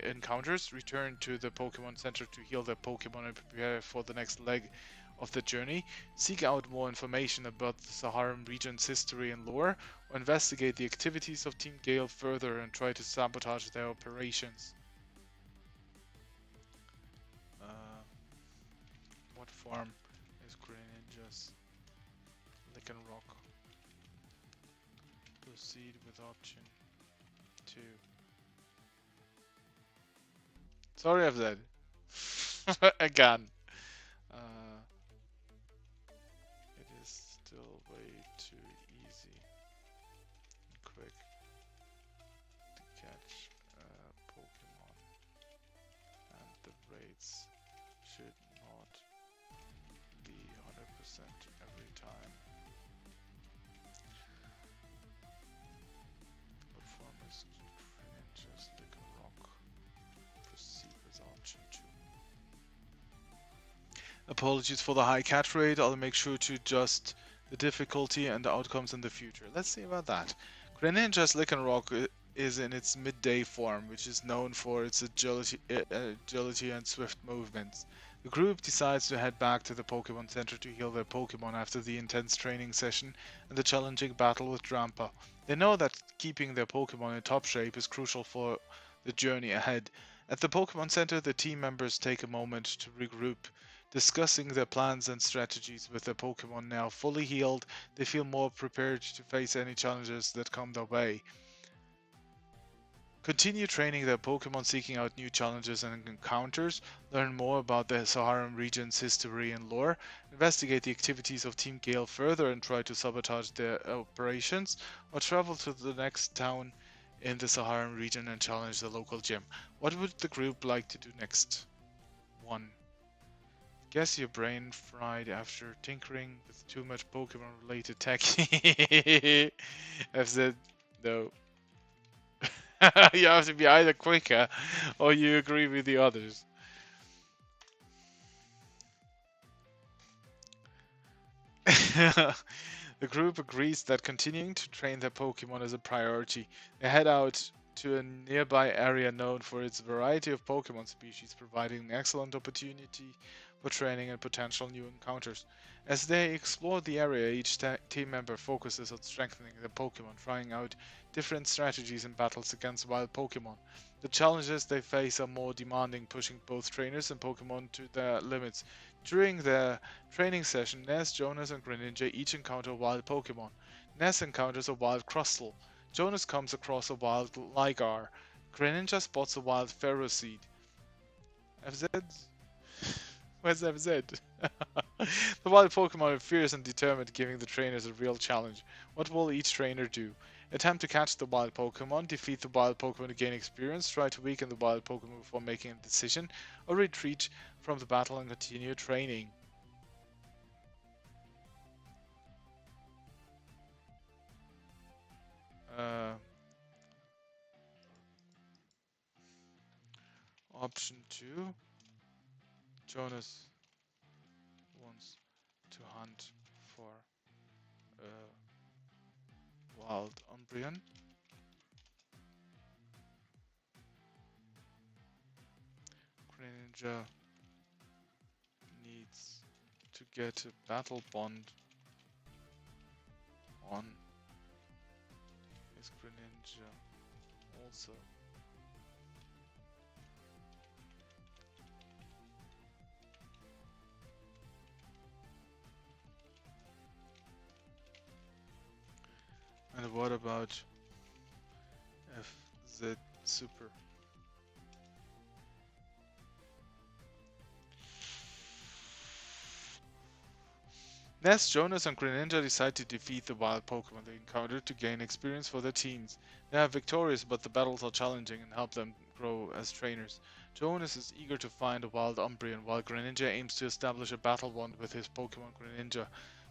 encounters. Return to the Pokemon Center to heal their Pokemon and prepare for the next leg of the journey. Seek out more information about the Saharan region's history and lore, or investigate the activities of Team Gale further and try to sabotage their operations. What form is Greninja's? Lycanroc. Proceed with option 2. Sorry of that. Again. It is still way too easy and quick to catch Pokemon, and the rates should not be 100% every time. Performance Greninja's Lycanroc. Proceed with option 2. Apologies for the high catch rate. I'll make sure to adjust the difficulty and the outcomes in the future. Let's see about that. Greninja's Lycanroc is in its midday form, which is known for its agility and swift movements. The group decides to head back to the Pokemon Center to heal their Pokemon after the intense training session and the challenging battle with Drampa. They know that keeping their Pokemon in top shape is crucial for the journey ahead. At the Pokemon Center, the team members take a moment to regroup. Discussing their plans and strategies with their Pokemon now fully healed, they feel more prepared to face any challenges that come their way. Continue training their Pokemon, seeking out new challenges and encounters, learn more about the Saharan region's history and lore, investigate the activities of Team Gale further and try to sabotage their operations, or travel to the next town in the Saharan region and challenge the local gym. What would the group like to do next? 1. Guess your brain fried after tinkering with too much Pokemon related tech. I've said no. You have to be either quicker or you agree with the others. The group agrees that continuing to train their Pokemon is a priority. They head out to a nearby area known for its variety of Pokemon species, providing an excellent opportunity for training and potential new encounters. As they explore the area, each team member focuses on strengthening their Pokemon, trying out different strategies in battles against wild Pokemon. The challenges they face are more demanding, pushing both trainers and Pokemon to their limits. During their training session, Ness, Jonas, and Greninja each encounter wild Pokemon. Ness encounters a wild Crustle. Jonas comes across a wild Ligar. Greninja spots a wild Ferroseed. FZ? Where's FZ? The wild Pokemon are fierce and determined, giving the trainers a real challenge. What will each trainer do? Attempt to catch the wild Pokemon, defeat the wild Pokemon to gain experience, try to weaken the wild Pokemon before making a decision, or retreat from the battle and continue training. Option 2. Jonas wants to hunt for a wild Umbreon. Greninja needs to get a battle bond on his Greninja also. And what about FZ Super? Ness, Jonas, and Greninja decide to defeat the wild Pokemon they encountered to gain experience for their teams. They are victorious, but the battles are challenging and help them grow as trainers. Jonas is eager to find a wild Umbreon, while Greninja aims to establish a battle bond with his Pokemon Greninja.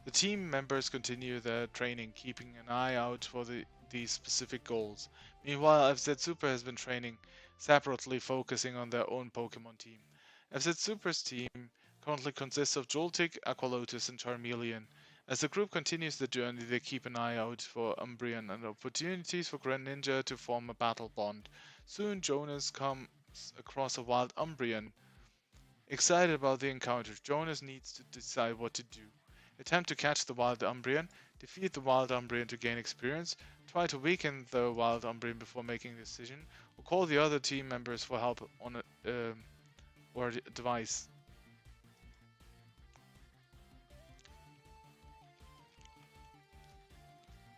The team members continue their training, keeping an eye out for these specific goals. Meanwhile, FZ Super has been training separately, focusing on their own Pokemon team. FZ Super's team currently consists of Joltik, Aqualotus, and Charmeleon. As the group continues the journey, they keep an eye out for Umbreon and opportunities for Greninja to form a battle bond. Soon, Jonas comes across a wild Umbreon. Excited about the encounter, Jonas needs to decide what to do. Attempt to catch the wild Umbreon, defeat the wild Umbreon to gain experience, try to weaken the wild Umbreon before making a decision, or call the other team members for help on or advice.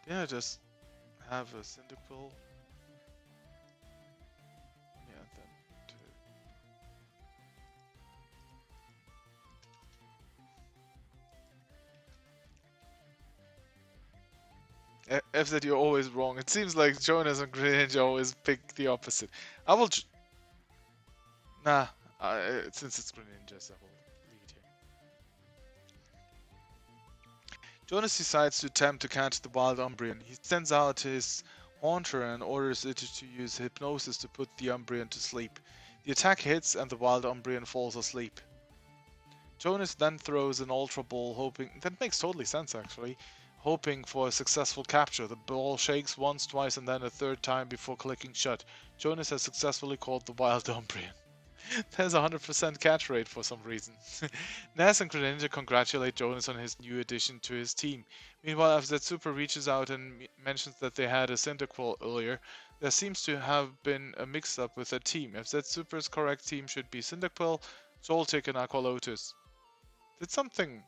Yeah, just have a Cyndaquil. Yeah, then FZ, you're always wrong. It seems like Jonas and Greninja always pick the opposite. I will. Nah, since it's Greninja, I will lead here. Jonas decides to attempt to catch the wild Umbreon. He sends out his Haunter and orders it to use hypnosis to put the Umbreon to sleep. The attack hits and the wild Umbreon falls asleep. Jonas then throws an Ultra Ball, hoping... That makes totally sense, actually. Hoping for a successful capture. The ball shakes once, twice, and then a third time before clicking shut. Jonas has successfully caught the wild Umbreon. There's a 100% catch rate for some reason. Ness and Greninja congratulate Jonas on his new addition to his team. Meanwhile, FZ Super reaches out and mentions that they had a Cyndaquil earlier. There seems to have been a mix-up with their team. FZ Super's correct team should be Cyndaquil, Joltik, and Aqualotus. Did something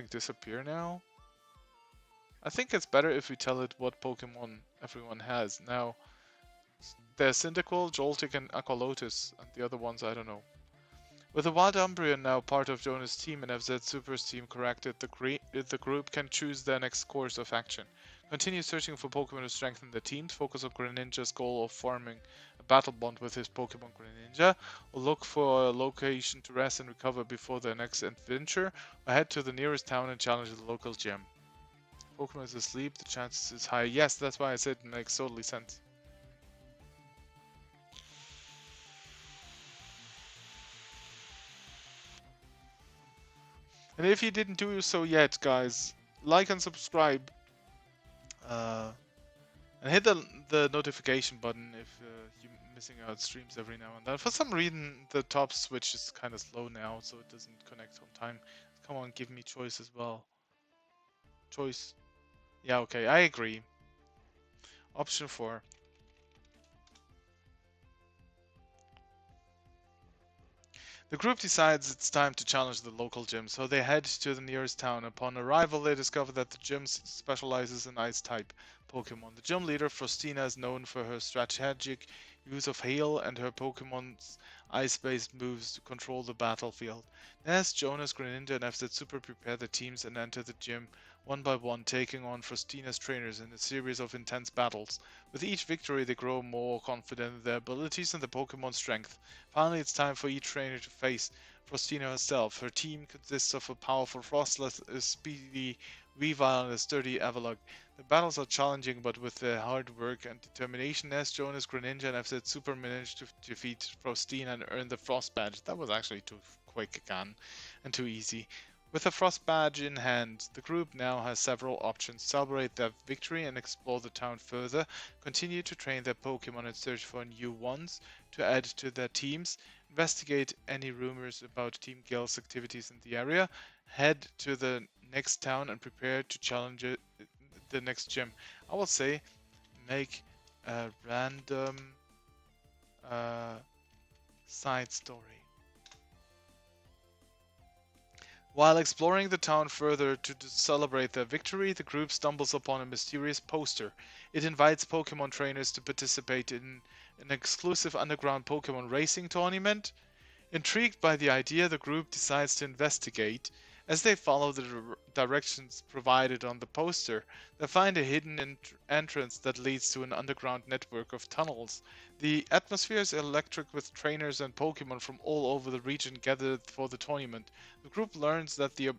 disappear now? I think it's better if we tell it what Pokemon everyone has. Now, there's Cyndaquil, Joltik, and Aqualotus, and the other ones I don't know. With the wild Umbreon now part of Jonas' team and FZ Super's team corrected, the group can choose their next course of action. Continue searching for Pokemon to strengthen the teams, focus on Greninja's goal of forming a battle bond with his Pokemon Greninja, or look for a location to rest and recover before their next adventure, or head to the nearest town and challenge the local gym. Pokemon is asleep, the chances is high. Yes, that's why I said it makes totally sense. And if you didn't do so yet, guys, like and subscribe. And hit the notification button if you missing out streams every now and then. For some reason, the top switch is kind of slow now, so it doesn't connect on time. Come on, give me choice as well. Choice. Yeah, okay, I agree. Option 4. The group decides it's time to challenge the local gym, so they head to the nearest town. Upon arrival, they discover that the gym specializes in Ice-type Pokemon. The gym leader, Frostina, is known for her strategic use of Hail and her Pokemon's ice-based moves to control the battlefield. As Jonas, Greninja, and FZ Super prepare the teams and enter the gym one by one, taking on Frostina's trainers in a series of intense battles. With each victory, they grow more confident in their abilities and the Pokemon's strength. Finally, it's time for each trainer to face Frostina herself. Her team consists of a powerful Frostless, a speedy Weavile, and a sturdy Avalugg. The battles are challenging, but with their hard work and determination, as Jonas, Greninja, and FZ Super managed to defeat Frostina and earn the Frost Badge. That was actually too quick again, and too easy. With the Frost Badge in hand, the group now has several options: celebrate their victory and explore the town further, continue to train their Pokemon and search for new ones to add to their teams, investigate any rumors about Team Gale's activities in the area, head to the next town and prepare to challenge the next gym. I will say make a random side story. While exploring the town further to celebrate their victory, the group stumbles upon a mysterious poster. It invites Pokemon trainers to participate in an exclusive underground Pokemon racing tournament. Intrigued by the idea, the group decides to investigate. As they follow the directions provided on the poster, they find a hidden entrance that leads to an underground network of tunnels. The atmosphere is electric, with trainers and Pokemon from all over the region gathered for the tournament. The group learns that the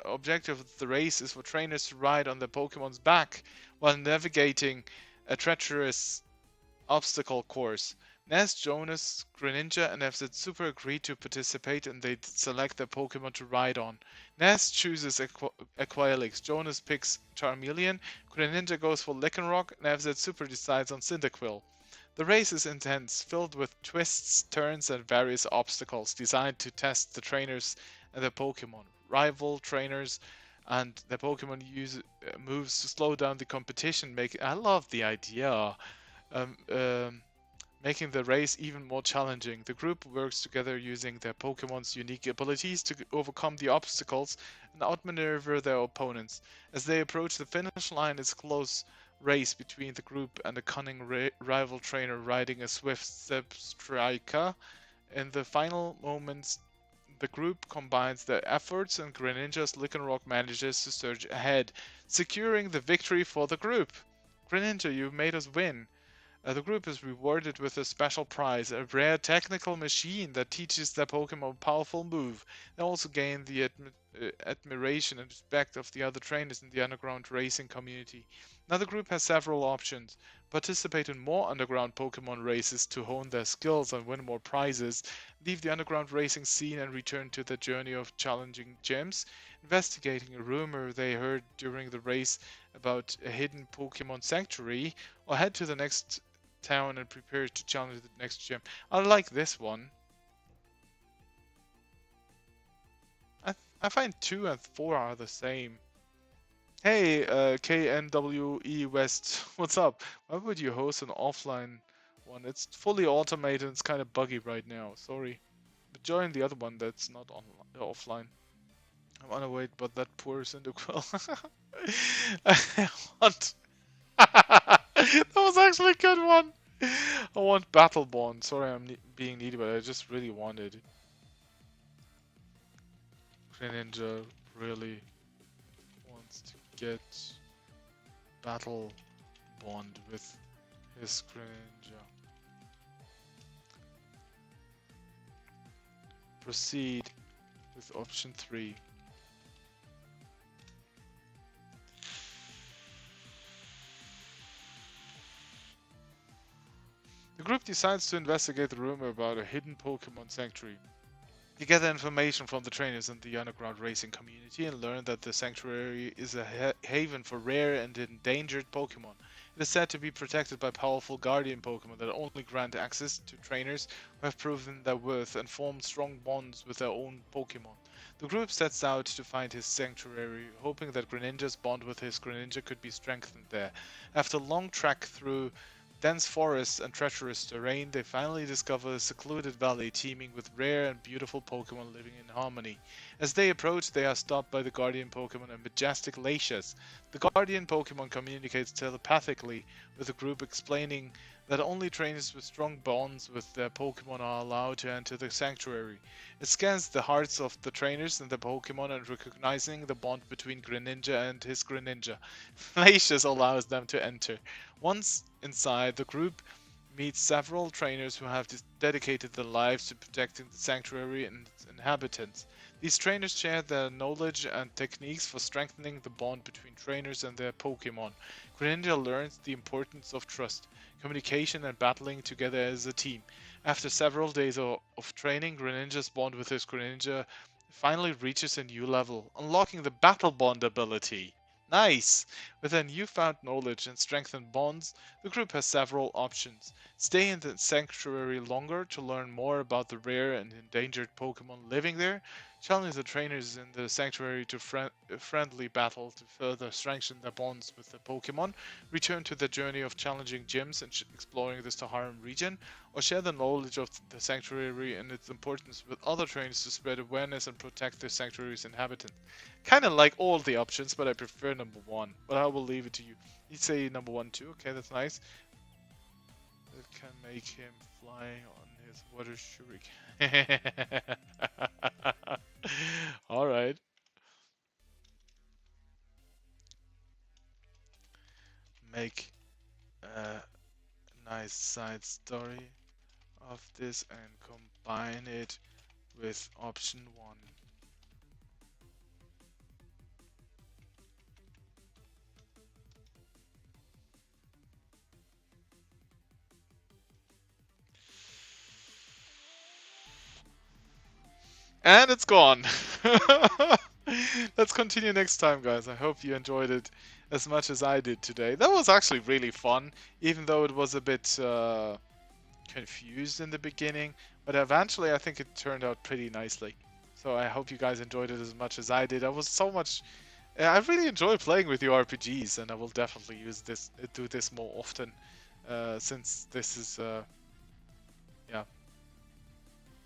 objective of the race is for trainers to ride on their Pokemon's back while navigating a treacherous obstacle course. As Jonas, Greninja, and FZ Super agree to participate, and they select their Pokemon to ride on. Ness chooses Aqualix, Jonas picks Charmeleon, Greninja goes for Lycanroc, and FZ Super decides on Cyndaquil. The race is intense, filled with twists, turns, and various obstacles designed to test the trainers and their Pokemon. Rival trainers and their Pokemon use moves to slow down the competition. I love the idea. Making the race even more challenging. The group works together using their Pokemon's unique abilities to overcome the obstacles and outmaneuver their opponents. As they approach the finish line, it's a close race between the group and a cunning rival trainer riding a swift Striker. In the final moments, the group combines their efforts, and Greninja's Lycanroc manages to surge ahead, securing the victory for the group. Greninja, you made us win. The group is rewarded with a special prize, a rare technical machine that teaches their Pokemon a powerful move. They also gain the admiration and respect of the other trainers in the underground racing community. Now the group has several options: participate in more underground Pokemon races to hone their skills and win more prizes, leave the underground racing scene and return to their journey of challenging gyms, investigating a rumor they heard during the race about a hidden Pokemon sanctuary, or head to the next town and prepare to challenge the next gym. I like this one. I find 2 and 4 are the same. Hey, KNWE West, what's up? Why would you host an offline one? It's fully automated, it's kind of buggy right now, sorry. But join the other one that's not offline. I wanna wait, but that poor Cyndaquil. I want... That was actually a good one! I want Battleborn. Sorry I'm being needy, but I just really wanted it. Greninja really wants to get Battle Bond with his Greninja. Proceed with option 3. The group decides to investigate the rumor about a hidden Pokemon sanctuary. They gather information from the trainers in the underground racing community and learn that the sanctuary is a haven for rare and endangered Pokemon. It is said to be protected by powerful guardian Pokemon that only grant access to trainers who have proven their worth and formed strong bonds with their own Pokemon. The group sets out to find his sanctuary, hoping that Greninja's bond with his Greninja could be strengthened there. After a long trek through dense forests and treacherous terrain, they finally discover a secluded valley teeming with rare and beautiful Pokemon living in harmony. As they approach, they are stopped by the guardian Pokemon and majestic Latias. The guardian Pokemon communicates telepathically with the group, explaining that only trainers with strong bonds with their Pokemon are allowed to enter the sanctuary. It scans the hearts of the trainers and the Pokemon, and recognizing the bond between Greninja and his Greninja, Latias allows them to enter. Once inside, the group meets several trainers who have dedicated their lives to protecting the sanctuary and its inhabitants. These trainers share their knowledge and techniques for strengthening the bond between trainers and their Pokemon. Greninja learns the importance of trust, communication, and battling together as a team. After several days of training, Greninja's bond with his Greninja finally reaches a new level, unlocking the Battle Bond ability. Nice! With their newfound knowledge and strengthened bonds, the group has several options. Stay in the sanctuary longer to learn more about the rare and endangered Pokemon living there. Challenge the trainers in the sanctuary to friendly battle to further strengthen their bonds with the Pokemon. Return to the journey of challenging gyms and exploring the Saharan region. Or share the knowledge of the sanctuary and its importance with other trainers to spread awareness and protect the sanctuary's inhabitants. Kind of like all the options, but I prefer number one. But I will leave it to you. You say number one too. Okay, that's nice. It can make him fly on his water shuriken. Alright. Make a nice side story of this and combine it with option 1. And it's gone. Let's continue next time, guys. I hope you enjoyed it as much as I did today. That was actually really fun, even though it was a bit confused in the beginning. But eventually, I think it turned out pretty nicely. So I hope you guys enjoyed it as much as I did. I was so much... I really enjoy playing with you RPGs, and I will definitely do this more often, since this is, yeah,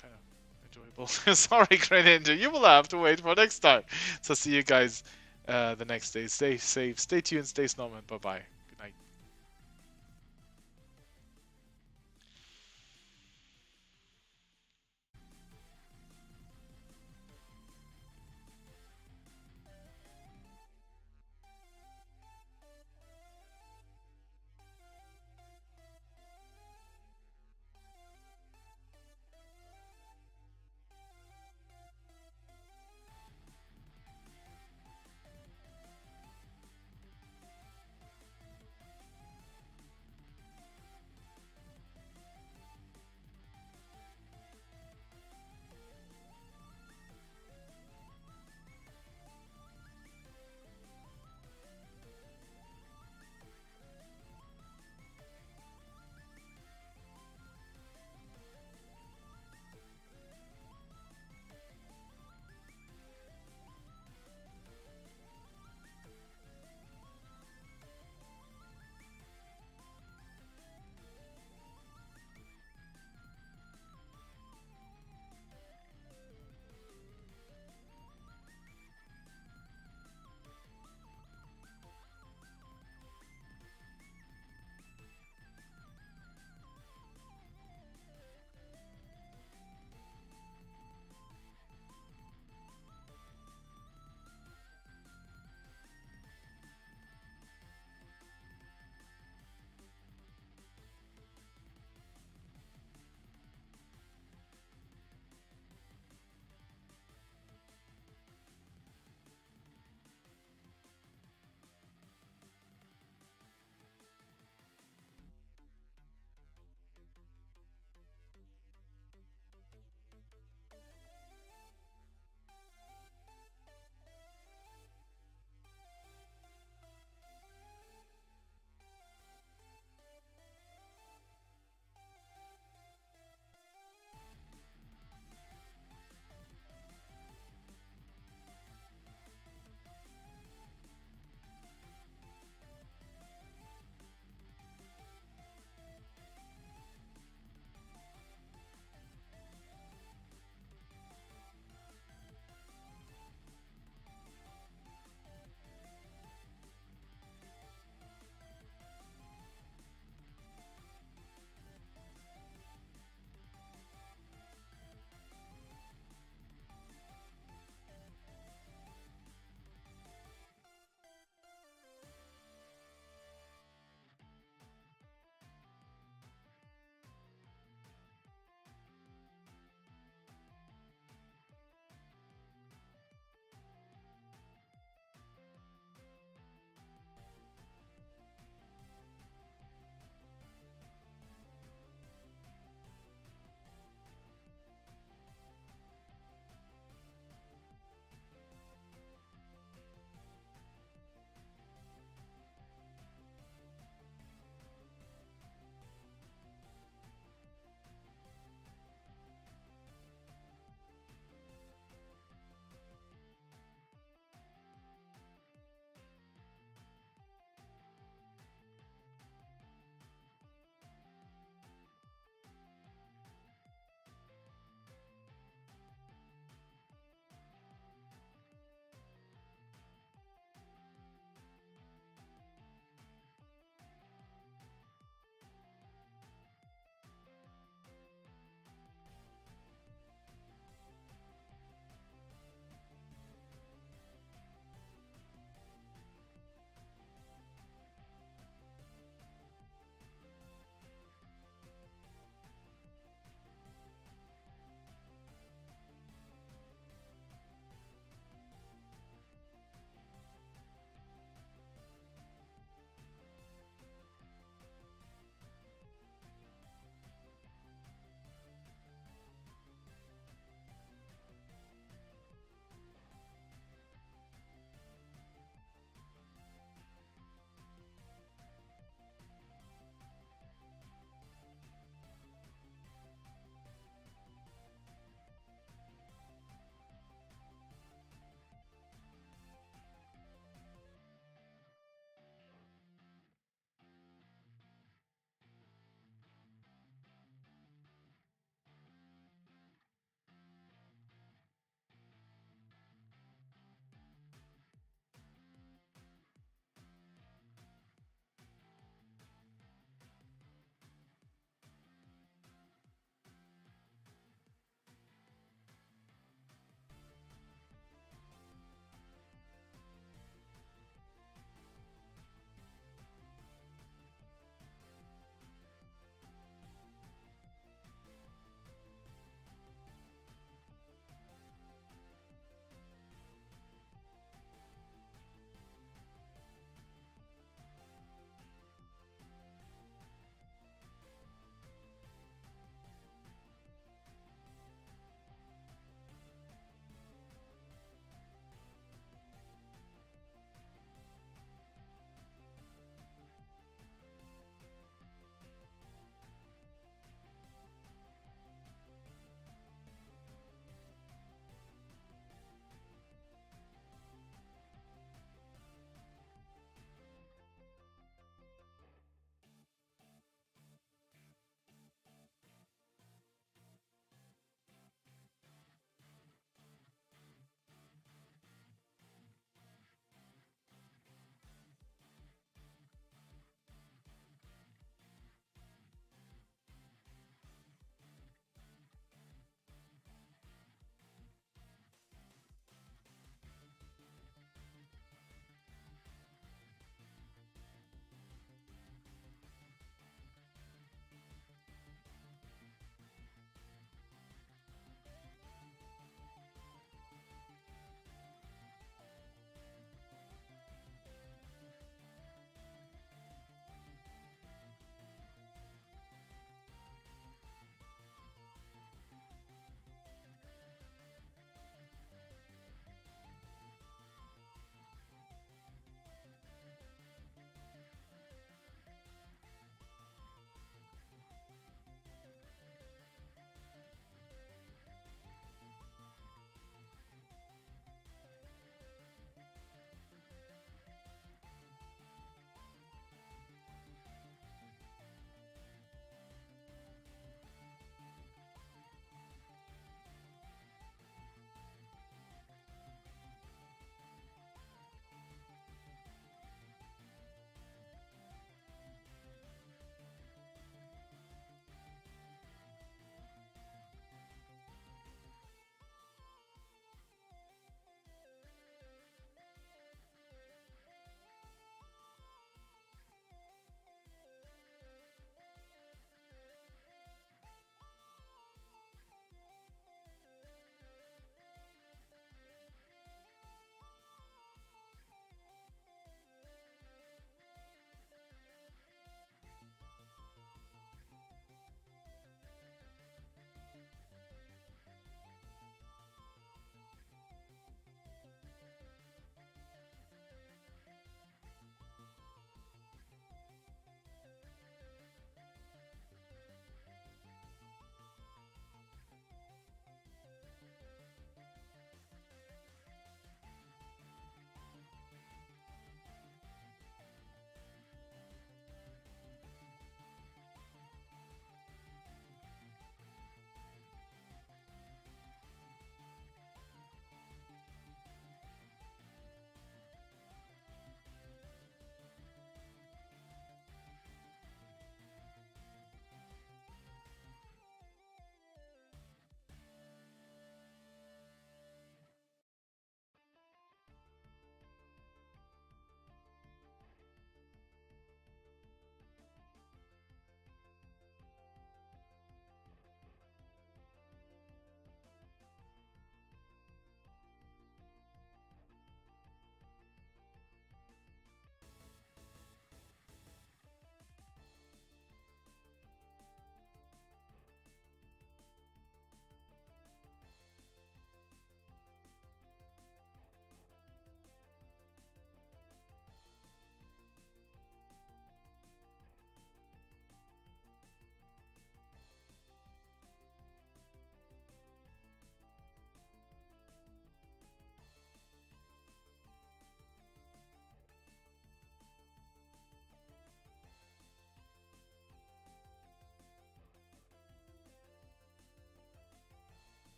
kind of enjoyable. Sorry, Greninja, you will have to wait for next time. So see you guys the next day. Stay safe, stay tuned, stay snowman. Bye bye.